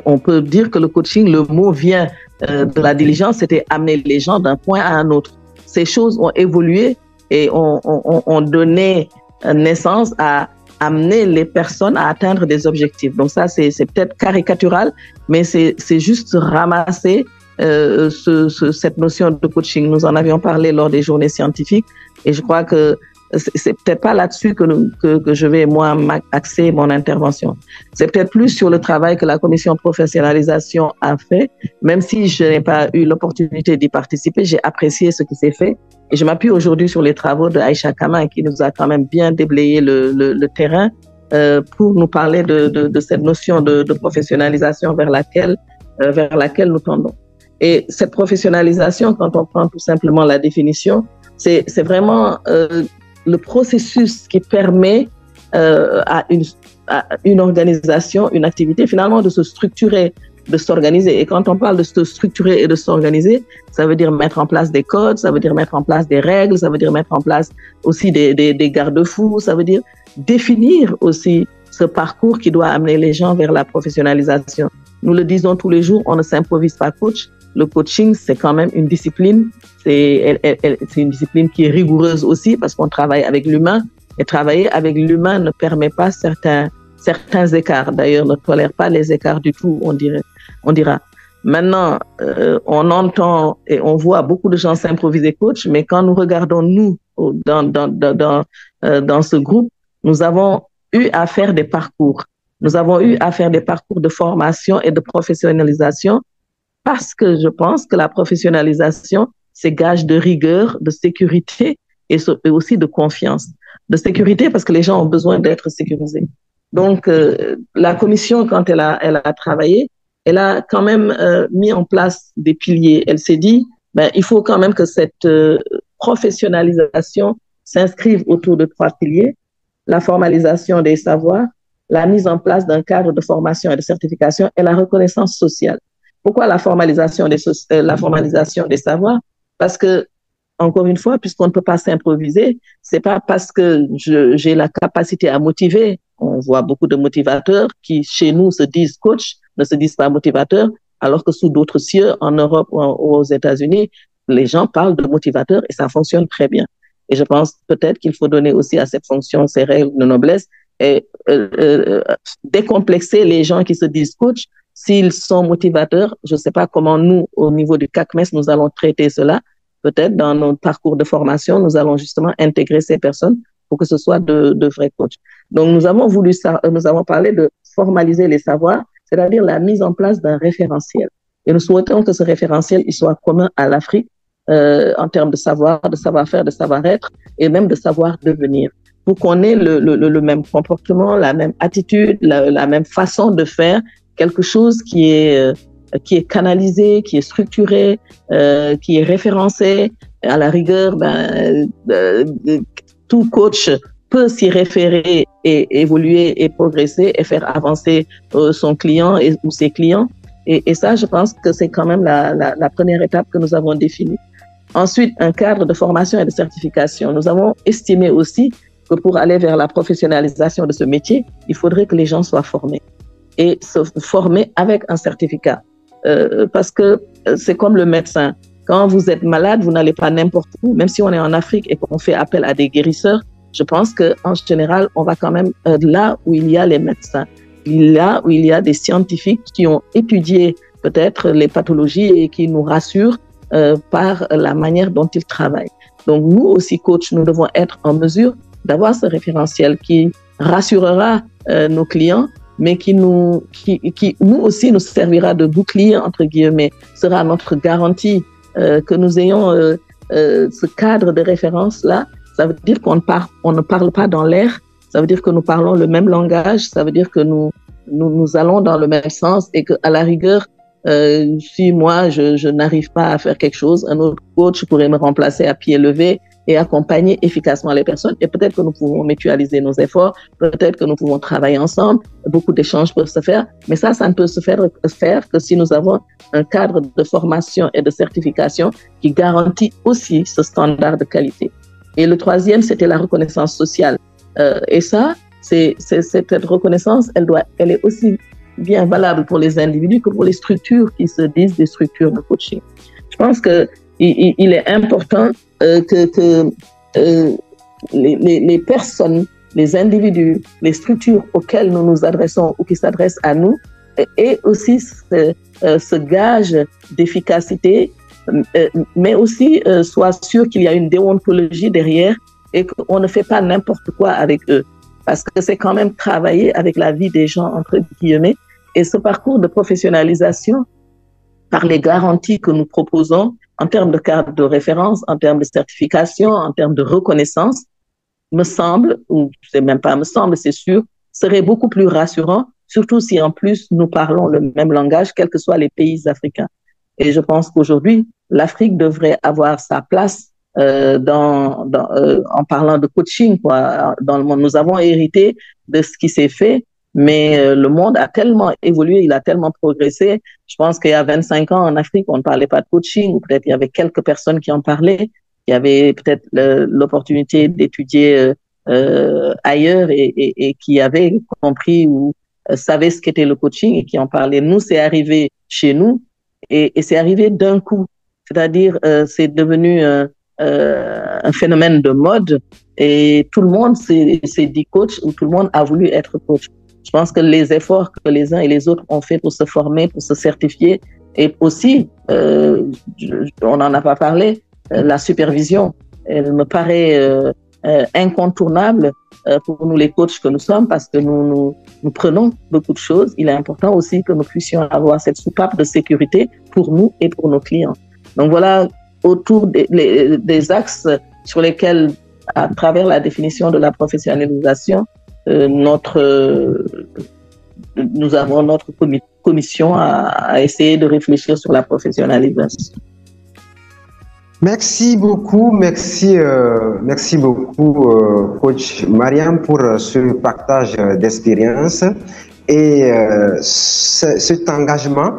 on peut dire que le coaching, le mot vient de la diligence, c'était amener les gens d'un point à un autre. Ces choses ont évolué et ont donné naissance à amener les personnes à atteindre des objectifs. Donc ça, c'est peut-être caricatural, mais c'est juste ramasser cette notion de coaching. Nous en avions parlé lors des journées scientifiques et je crois que c'est peut-être pas là-dessus que je vais, moi, axer mon intervention. C'est peut-être plus sur le travail que la commission professionnalisation a fait. Même si je n'ai pas eu l'opportunité d'y participer, j'ai apprécié ce qui s'est fait. Et je m'appuie aujourd'hui sur les travaux de Aïcha Kama qui nous a quand même bien déblayé le terrain pour nous parler de cette notion de professionnalisation vers laquelle nous tendons. Et cette professionnalisation, quand on prend tout simplement la définition, c'est vraiment le processus qui permet à une organisation, une activité, finalement, de se structurer, de s'organiser. Et quand on parle de se structurer et de s'organiser, ça veut dire mettre en place des codes, ça veut dire mettre en place des règles, ça veut dire mettre en place aussi des garde-fous, ça veut dire définir aussi ce parcours qui doit amener les gens vers la professionnalisation. Nous le disons tous les jours, on ne s'improvise pas coach. Le coaching, c'est quand même une discipline. C'est une discipline qui est rigoureuse aussi parce qu'on travaille avec l'humain. Et travailler avec l'humain ne permet pas certains écarts. D'ailleurs, ne tolère pas les écarts du tout, on dira. Maintenant, on entend et on voit beaucoup de gens s'improviser coach, mais quand nous regardons, nous, dans ce groupe, nous avons eu à faire des parcours. Nous avons eu à faire des parcours de formation et de professionnalisation parce que je pense que la professionnalisation, c'est gage de rigueur, de sécurité et aussi de confiance. De sécurité parce que les gens ont besoin d'être sécurisés. Donc, la commission, quand elle a travaillé, elle a quand même mis en place des piliers. Elle s'est dit, il faut quand même que cette professionnalisation s'inscrive autour de 3 piliers: la formalisation des savoirs, la mise en place d'un cadre de formation et de certification et la reconnaissance sociale. Pourquoi la formalisation des savoirs? Parce que, encore une fois, puisqu'on ne peut pas s'improviser, c'est pas parce que j'ai la capacité à motiver. On voit beaucoup de motivateurs qui, chez nous, se disent coach, ne se disent pas motivateurs, alors que sous d'autres cieux, en Europe ou aux États-Unis, les gens parlent de motivateurs et ça fonctionne très bien. Et je pense peut-être qu'il faut donner aussi à cette fonction ses règles de noblesse et décomplexer les gens qui se disent coach. S'ils sont motivateurs, je ne sais pas comment nous, au niveau du CACMES, nous allons traiter cela. Peut-être dans notre parcours de formation, nous allons justement intégrer ces personnes pour que ce soit de vrais coachs. Donc, nous avons parlé de formaliser les savoirs, c'est-à-dire la mise en place d'un référentiel. Et nous souhaitons que ce référentiel il soit commun à l'Afrique en termes de savoir, de savoir-faire, de savoir-être et même de savoir-devenir, pour qu'on ait le même comportement, la même attitude, la même façon de faire, quelque chose qui est canalisé, qui est structuré, qui est référencé. À la rigueur, tout coach peut s'y référer et évoluer et progresser et faire avancer son client ou ses clients. Et ça, je pense que c'est quand même la première étape que nous avons définie. Ensuite, un cadre de formation et de certification. Nous avons estimé aussi que pour aller vers la professionnalisation de ce métier, il faudrait que les gens soient formés et se former avec un certificat. Parce que c'est comme le médecin. Quand vous êtes malade, vous n'allez pas n'importe où. Même si on est en Afrique et qu'on fait appel à des guérisseurs, je pense qu'en général, on va quand même là où il y a les médecins, là où il y a des scientifiques qui ont étudié peut-être les pathologies et qui nous rassurent par la manière dont ils travaillent. Donc nous aussi, coach, nous devons être en mesure d'avoir ce référentiel qui rassurera nos clients, mais qui nous aussi nous servira de bouclier, entre guillemets, sera notre garantie que nous ayons ce cadre de référence-là. Ça veut dire qu'on ne parle pas dans l'air, ça veut dire que nous parlons le même langage, ça veut dire que nous allons dans le même sens et qu'à la rigueur, si moi je n'arrive pas à faire quelque chose, un autre coach pourrait me remplacer à pied levé et accompagner efficacement les personnes. Et peut-être que nous pouvons mutualiser nos efforts, peut-être que nous pouvons travailler ensemble, beaucoup d'échanges peuvent se faire, mais ça ne peut se faire que si nous avons un cadre de formation et de certification qui garantit aussi ce standard de qualité. Et le troisième, c'était la reconnaissance sociale. Et ça, cette reconnaissance, elle est aussi bien valable pour les individus que pour les structures qui se disent des structures de coaching. Je pense que il est important que les personnes, les individus, les structures auxquelles nous nous adressons ou qui s'adressent à nous aient aussi ce gage d'efficacité, mais aussi soient sûrs qu'il y a une déontologie derrière et qu'on ne fait pas n'importe quoi avec eux. Parce que c'est quand même travailler avec la vie des gens, entre guillemets. Et ce parcours de professionnalisation, par les garanties que nous proposons en termes de cadre de référence, en termes de certification, en termes de reconnaissance, me semble, ou c'est même pas me semble, c'est sûr, serait beaucoup plus rassurant, surtout si en plus nous parlons le même langage, quels que soient les pays africains. Et je pense qu'aujourd'hui, l'Afrique devrait avoir sa place en parlant de coaching, quoi, dans le monde. Nous avons hérité de ce qui s'est fait, mais le monde a tellement évolué, il a tellement progressé. Je pense qu'il y a 25 ans en Afrique, on ne parlait pas de coaching, ou peut-être il y avait quelques personnes qui en parlaient, qui avaient peut-être l'opportunité d'étudier ailleurs et qui avaient compris ou savaient ce qu'était le coaching et qui en parlaient. Nous, c'est arrivé chez nous et c'est arrivé d'un coup. C'est-à-dire, c'est devenu un phénomène de mode et tout le monde s'est dit coach ou tout le monde a voulu être coach. Je pense que les efforts que les uns et les autres ont fait pour se former, pour se certifier et aussi, on n'en a pas parlé, la supervision, elle me paraît incontournable pour nous les coachs que nous sommes parce que nous prenons beaucoup de choses. Il est important aussi que nous puissions avoir cette soupape de sécurité pour nous et pour nos clients. Donc voilà, autour des axes sur lesquels, à travers la définition de la professionnalisation, nous avons notre comité commission à essayer de réfléchir sur la professionnalisation. Merci beaucoup, merci beaucoup, coach Mariam, pour ce partage d'expérience et cet engagement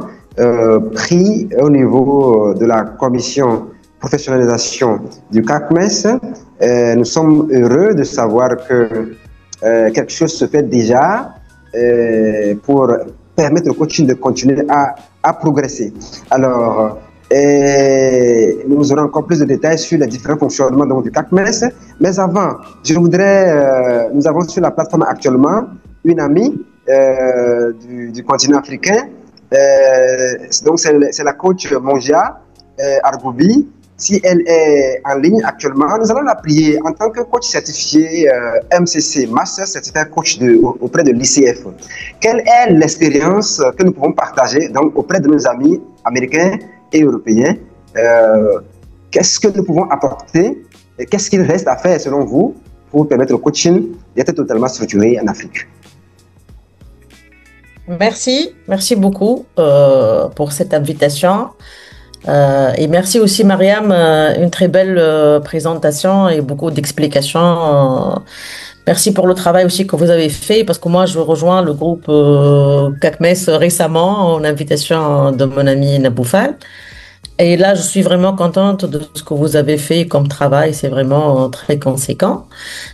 pris au niveau de la commission professionnalisation du CACMES. Nous sommes heureux de savoir que quelque chose se fait déjà pour permettre au coaching de continuer à progresser. Alors, nous aurons encore plus de détails sur les différents fonctionnements donc, du CACMES. Mais avant, nous avons sur la plateforme actuellement une amie du continent africain. Donc, c'est la coach Mongia Argubi. Si elle est en ligne actuellement, nous allons la prier en tant que coach certifié MCC, Master Certified Coach auprès de l'ICF. Quelle est l'expérience que nous pouvons partager donc, auprès de nos amis américains et européens? Qu'est-ce que nous pouvons apporter et qu'est-ce qu'il reste à faire selon vous pour permettre au coaching d'être totalement structuré en Afrique? Merci beaucoup pour cette invitation. Et merci aussi Mariam, une très belle présentation et beaucoup d'explications. Merci pour le travail aussi que vous avez fait, parce que moi je rejoins le groupe CACMES récemment en invitation de mon ami Naboufal. Et là, je suis vraiment contente de ce que vous avez fait comme travail, c'est vraiment très conséquent.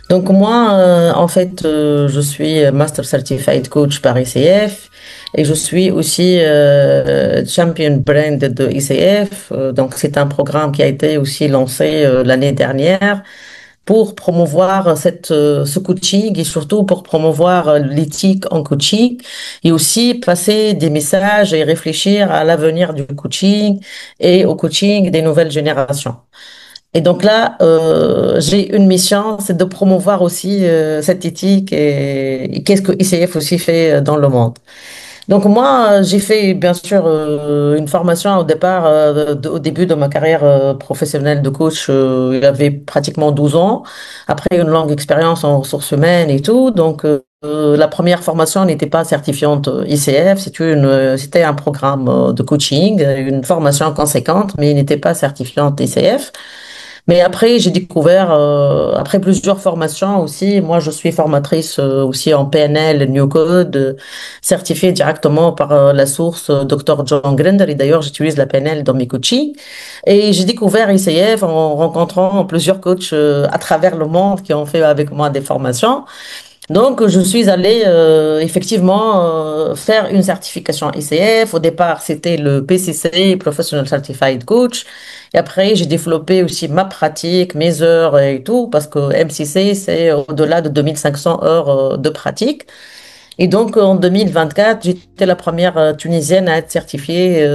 Donc moi, en fait, je suis Master Certified Coach par ICF et je suis aussi Champion Brand de ICF. Donc c'est un programme qui a été aussi lancé l'année dernière pour promouvoir ce coaching et surtout pour promouvoir l'éthique en coaching et aussi passer des messages et réfléchir à l'avenir du coaching et au coaching des nouvelles générations. Et donc là, j'ai une mission, c'est de promouvoir aussi cette éthique et qu'est-ce que ICF aussi fait dans le monde. Donc moi, j'ai fait bien sûr une formation au départ, au début de ma carrière professionnelle de coach, il y avait pratiquement 12 ans. Après une longue expérience en ressources humaines et tout, donc la première formation n'était pas certifiante ICF, c'était un programme de coaching, une formation conséquente, mais il n'était pas certifiante ICF. Mais après, j'ai découvert, après plusieurs formations aussi, moi je suis formatrice aussi en PNL, New Code, certifiée directement par la source Dr. John Grinder, et d'ailleurs j'utilise la PNL dans mes coachings. Et j'ai découvert ICF en rencontrant plusieurs coachs à travers le monde qui ont fait avec moi des formations. Donc, je suis allée effectivement faire une certification ICF. Au départ, c'était le PCC, Professional Certified Coach. Et après, j'ai développé aussi ma pratique, mes heures et tout, parce que MCC, c'est au-delà de 2500 heures de pratique. Et donc, en 2024, j'étais la première Tunisienne à être certifiée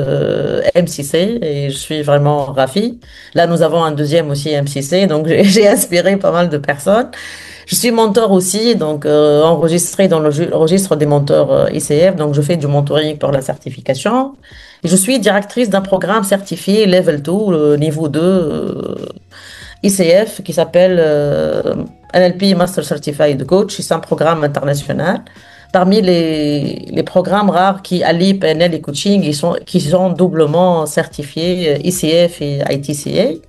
MCC et je suis vraiment ravie. Là, nous avons un deuxième aussi MCC, donc j'ai inspiré pas mal de personnes. Je suis mentor aussi, donc enregistré dans le registre des mentors ICF, donc je fais du mentoring pour la certification. Et je suis directrice d'un programme certifié Level 2, le niveau 2 ICF, qui s'appelle NLP Master Certified Coach. C'est un programme international. Parmi les programmes rares qui allient PNL et coaching, qui sont doublement certifiés ICF et ITCA.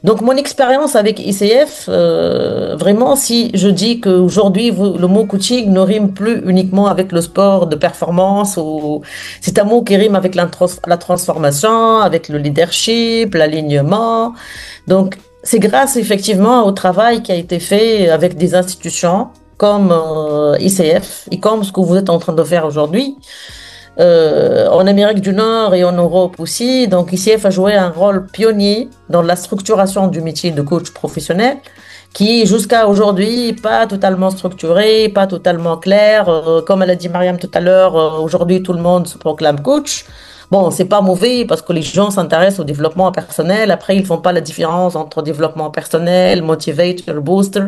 Donc, mon expérience avec ICF, vraiment, si je dis qu'aujourd'hui, le mot coaching ne rime plus uniquement avec le sport de performance, ou c'est un mot qui rime avec la transformation, avec le leadership, l'alignement. Donc, c'est grâce effectivement au travail qui a été fait avec des institutions comme ICF et comme ce que vous êtes en train de faire aujourd'hui. En Amérique du Nord et en Europe aussi. Donc, ICF a joué un rôle pionnier dans la structuration du métier de coach professionnel qui, jusqu'à aujourd'hui, pas totalement structuré, pas totalement clair. Comme elle a dit Mariam tout à l'heure, aujourd'hui, tout le monde se proclame coach. Bon, c'est pas mauvais parce que les gens s'intéressent au développement personnel. Après, ils font pas la différence entre développement personnel, motivator, booster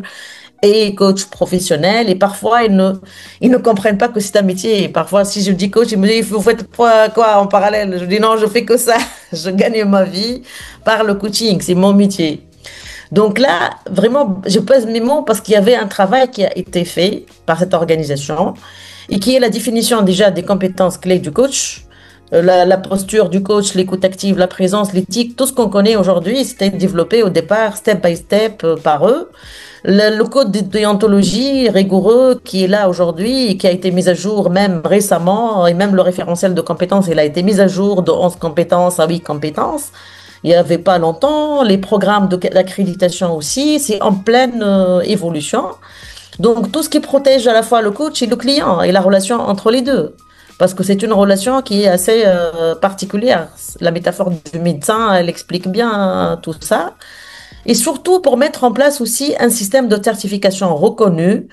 et coach professionnel, et parfois ils ne comprennent pas que c'est un métier. Et parfois, si je dis coach, ils me disent, vous faites quoi en parallèle? Je dis non, je fais que ça. Je gagne ma vie par le coaching, c'est mon métier. Donc là, vraiment, je pèse mes mots parce qu'il y avait un travail qui a été fait par cette organisation et qui est la définition déjà des compétences clés du coach, la posture du coach, l'écoute active, la présence, l'éthique, tout ce qu'on connaît aujourd'hui, c'était développé au départ, step by step, par eux. Le code de déontologie rigoureux qui est là aujourd'hui et qui a été mis à jour même récemment, et même le référentiel de compétences, il a été mis à jour de 11 compétences à 8 compétences. Il n'y avait pas longtemps, les programmes d'accréditation aussi, c'est en pleine évolution. Donc tout ce qui protège à la fois le coach et le client et la relation entre les deux. Parce que c'est une relation qui est assez particulière. La métaphore du médecin, elle explique bien tout ça. Et surtout pour mettre en place aussi un système de certification reconnu,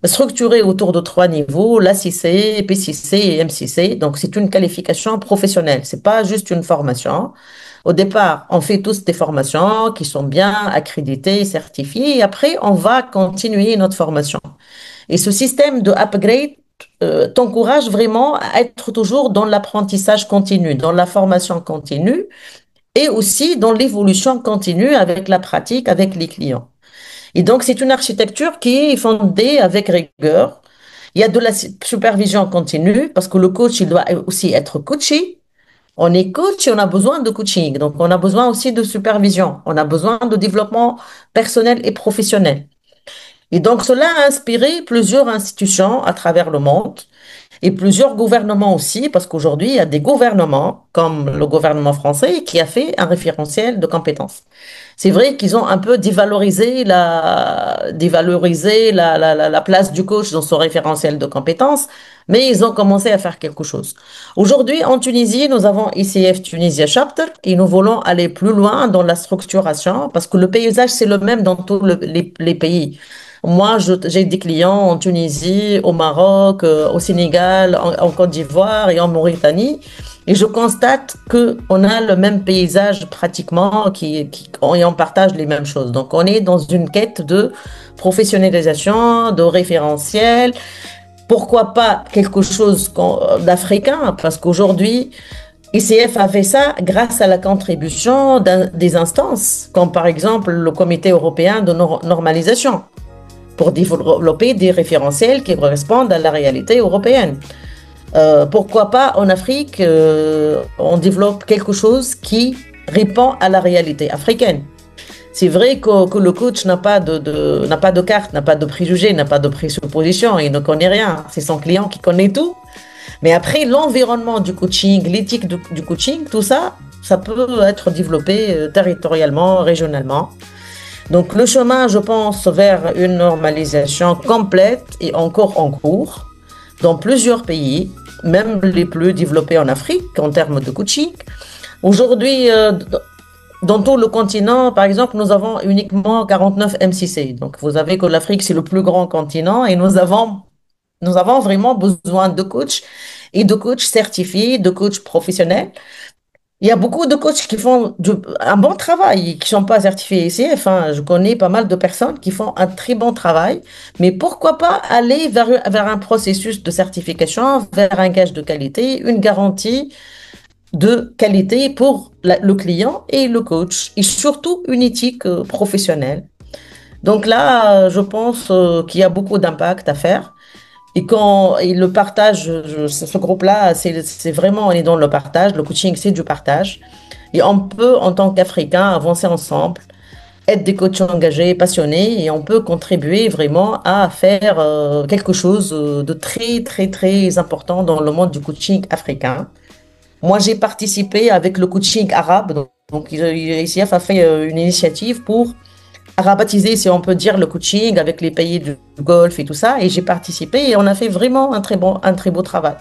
structuré autour de 3 niveaux, l'ACC, PCC et MCC. Donc c'est une qualification professionnelle, c'est pas juste une formation. Au départ, on fait tous des formations qui sont bien accréditées, certifiées, et après on va continuer notre formation. Et ce système de upgrade t'encourage vraiment à être toujours dans l'apprentissage continu, dans la formation continue, et aussi dans l'évolution continue avec la pratique, avec les clients. Et donc, c'est une architecture qui est fondée avec rigueur. Il y a de la supervision continue parce que le coach, il doit aussi être coaché. On est coach et on a besoin de coaching. Donc, on a besoin aussi de supervision. On a besoin de développement personnel et professionnel. Et donc, cela a inspiré plusieurs institutions à travers le monde et plusieurs gouvernements aussi, parce qu'aujourd'hui, il y a des gouvernements, comme le gouvernement français, qui a fait un référentiel de compétences. C'est vrai qu'ils ont un peu dévalorisé la place du coach dans son référentiel de compétences, mais ils ont commencé à faire quelque chose. Aujourd'hui, en Tunisie, nous avons ICF Tunisia Chapter et nous voulons aller plus loin dans la structuration parce que le paysage, c'est le même dans tous les pays. Moi, j'ai des clients en Tunisie, au Maroc, au Sénégal, en Côte d'Ivoire et en Mauritanie. Et je constate qu'on a le même paysage pratiquement et on partage les mêmes choses. Donc, on est dans une quête de professionnalisation, de référentiel. Pourquoi pas quelque chose d'africain? Parce qu'aujourd'hui, ICF a fait ça grâce à la contribution des instances, comme par exemple le Comité européen de normalisation, pour développer des référentiels qui correspondent à la réalité européenne. Pourquoi pas en Afrique, on développe quelque chose qui répond à la réalité africaine. C'est vrai que le coach n'a pas de carte, n'a pas de préjugés, n'a pas de présuppositions, il ne connaît rien. C'est son client qui connaît tout. Mais après, l'environnement du coaching, l'éthique du coaching, tout ça, ça peut être développé territorialement, régionalement. Donc le chemin, je pense, vers une normalisation complète est encore en cours dans plusieurs pays, même les plus développés en Afrique en termes de coaching. Aujourd'hui, dans tout le continent, par exemple, nous avons uniquement 49 MCC. Donc vous savez que l'Afrique, c'est le plus grand continent et nous avons vraiment besoin de coachs et de coachs certifiés, de coachs professionnels. Il y a beaucoup de coachs qui font un bon travail, qui ne sont pas certifiés ICF. Je connais pas mal de personnes qui font un très bon travail, mais pourquoi pas aller vers un processus de certification, vers un gage de qualité, une garantie de qualité pour le client et le coach, et surtout une éthique professionnelle. Donc là, je pense qu'il y a beaucoup d'impact à faire. Et le partage, ce groupe-là, c'est vraiment, on est dans le partage. Le coaching, c'est du partage. Et on peut, en tant qu'Africains, avancer ensemble, être des coachs engagés, passionnés, et on peut contribuer vraiment à faire quelque chose de très, très, très important dans le monde du coaching africain. Moi, j'ai participé avec le coaching arabe. Donc ICF a fait une initiative pour arabatiser, si on peut dire, le coaching avec les pays du Golfe et tout ça. Et j'ai participé et on a fait vraiment un très beau travail.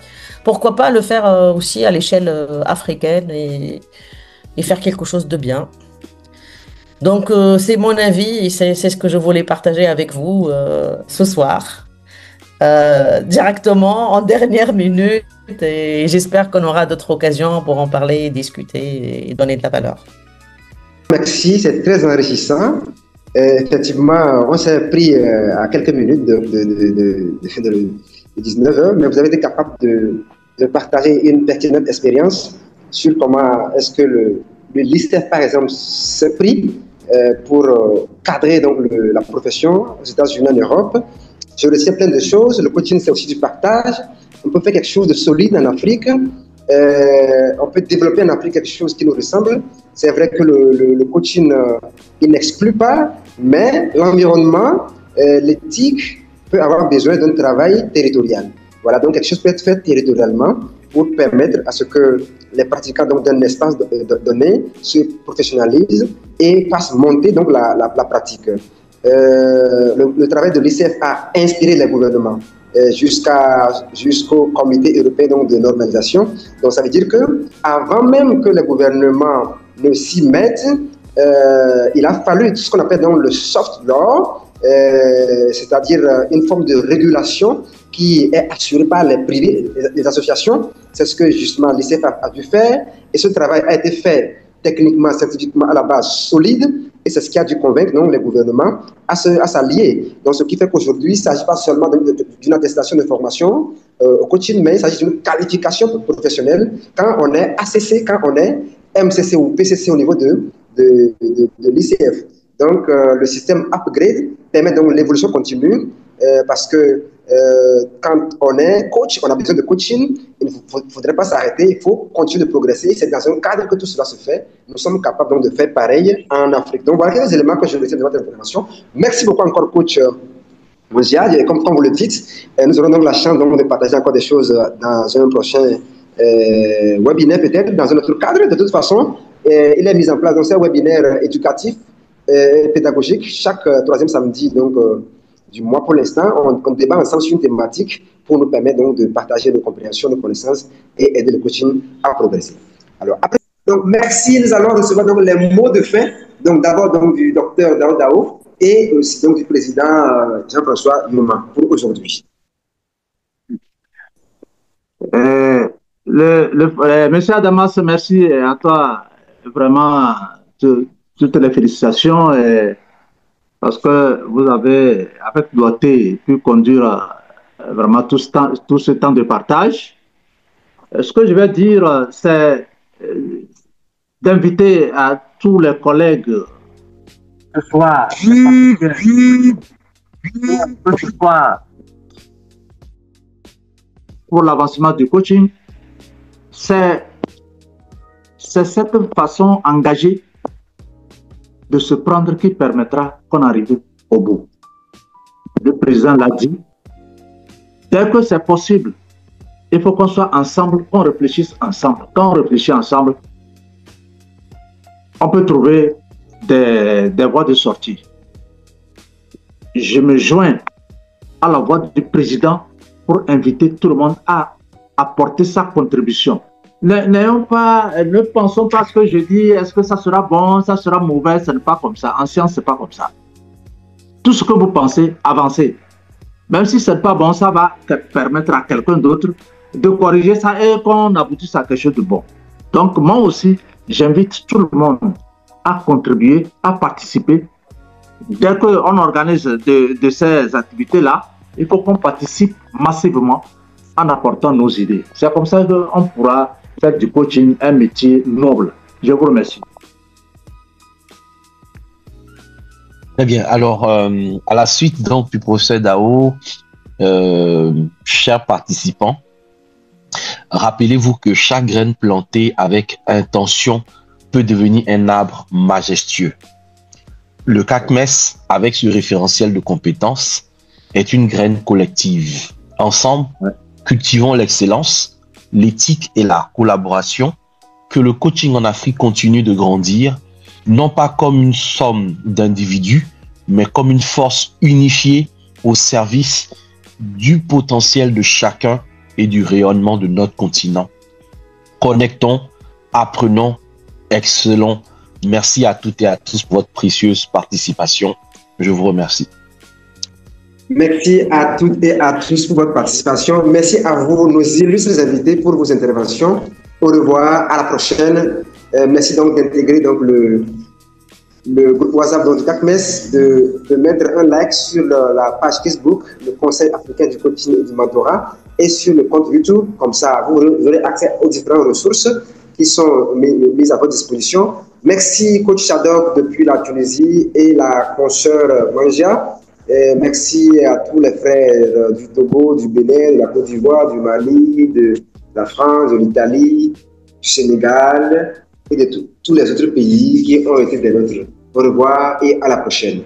Pourquoi pas le faire aussi à l'échelle africaine et faire quelque chose de bien. Donc, c'est mon avis et c'est ce que je voulais partager avec vous ce soir. Directement, en dernière minute. Et j'espère qu'on aura d'autres occasions pour en parler, discuter et donner de la valeur. Merci, c'est très enrichissant. Effectivement, on s'est pris à quelques minutes de 19h, mais vous avez été capable de partager une pertinente expérience sur comment est-ce que le LISTEF, par exemple, s'est pris pour cadrer donc la profession aux États-Unis, en Europe. Je retiens plein de choses. Le coaching, c'est aussi du partage. On peut faire quelque chose de solide en Afrique. On peut développer en Afrique quelque chose qui nous ressemble. C'est vrai que le coaching, il n'exclut pas, mais l'environnement, l'éthique peut avoir besoin d'un travail territorial. Voilà, donc quelque chose peut être fait territorialement pour permettre à ce que les pratiquants d'un espace donné se professionnalisent et fassent monter donc la pratique. Le travail de l'ICF a inspiré les gouvernements jusqu'au comité européen donc, de normalisation. Donc ça veut dire que avant même que les gouvernements ne s'y mettent, il a fallu ce qu'on appelle donc le soft law, c'est-à-dire une forme de régulation qui est assurée par les privés, les associations. C'est ce que justement l'ICF a dû faire, et ce travail a été fait techniquement, scientifiquement à la base solide, et c'est ce qui a dû convaincre donc, les gouvernements à s'allier. Donc ce qui fait qu'aujourd'hui, il ne s'agit pas seulement d'une attestation de formation au coaching, mais il s'agit d'une qualification professionnelle quand on est ACC, quand on est MCC ou PCC au niveau de l'ICF. Donc le système upgrade permet donc l'évolution continue parce que quand on est coach, on a besoin de coaching, il ne faudrait pas s'arrêter, il faut continuer de progresser. C'est dans un cadre que tout cela se fait. Nous sommes capables donc de faire pareil en Afrique. Donc voilà quelques éléments que je retiens de votre information. Merci beaucoup encore, coach Mouziad. Et comme vous le dites, nous aurons donc la chance donc, de partager encore des choses dans un prochain webinaire, peut-être dans un autre cadre. De toute façon, il est mis en place dans un webinaire éducatif et pédagogique chaque troisième samedi donc, du mois. Pour l'instant, on débat ensemble sur une thématique pour nous permettre donc de partager nos compréhensions, nos connaissances et aider le coaching à progresser. Alors, après, donc, merci. Nous allons recevoir donc les mots de fin. Donc, d'abord donc, du docteur Daouda Daou et aussi donc du président Jean-François Youma pour aujourd'hui. Monsieur Adamas, merci à toi. Vraiment, toutes les félicitations. Parce que vous avez, avec doigté, pu conduire vraiment tout ce temps de partage. Ce que je vais dire, c'est d'inviter à tous les collègues, que ce soit pour l'avancement du coaching, c'est cette façon engagée de se prendre qui permettra qu'on arrive au bout. Le président l'a dit, dès que c'est possible, il faut qu'on soit ensemble, qu'on réfléchisse ensemble. Quand on réfléchit ensemble, on peut trouver des voies de sortie. Je me joins à la voix du président pour inviter tout le monde à apporter sa contribution. Ne pensons pas ce que je dis, est-ce que ça sera bon, ça sera mauvais, ce n'est pas comme ça. En science, ce n'est pas comme ça. Tout ce que vous pensez, avancez. Même si ce n'est pas bon, ça va permettre à quelqu'un d'autre de corriger ça et qu'on aboutisse à quelque chose de bon. Donc, moi aussi, j'invite tout le monde à contribuer, à participer. Dès qu'on organise de ces activités-là, il faut qu'on participe massivement en apportant nos idées. C'est comme ça qu'on pourra faire du coaching un métier noble. Je vous remercie. Très bien. Alors, à la suite donc du procès Daou, chers participants, rappelez-vous que chaque graine plantée avec intention peut devenir un arbre majestueux. Le CACMES, avec ce référentiel de compétences, est une graine collective. Ensemble, cultivons l'excellence, l'éthique et la collaboration, que le coaching en Afrique continue de grandir, non pas comme une somme d'individus, mais comme une force unifiée au service du potentiel de chacun et du rayonnement de notre continent. Connectons, apprenons, excellons. Merci à toutes et à tous pour votre précieuse participation. Je vous remercie. Merci à toutes et à tous pour votre participation. Merci à vous, nos illustres invités, pour vos interventions. Au revoir, à la prochaine. Merci donc d'intégrer donc le groupe WhatsApp du CACMES, de mettre un like sur la page Facebook, le Conseil africain du coaching et du mentorat, et sur le compte YouTube. Comme ça, vous aurez accès aux différentes ressources qui sont mises à votre disposition Merci, coach Shadok depuis la Tunisie et la consoeur Mangia. Et merci à tous les frères du Togo, du Bénin, de la Côte d'Ivoire, du Mali, de la France, de l'Italie, du Sénégal et de tous les autres pays qui ont été des nôtres. Au revoir et à la prochaine.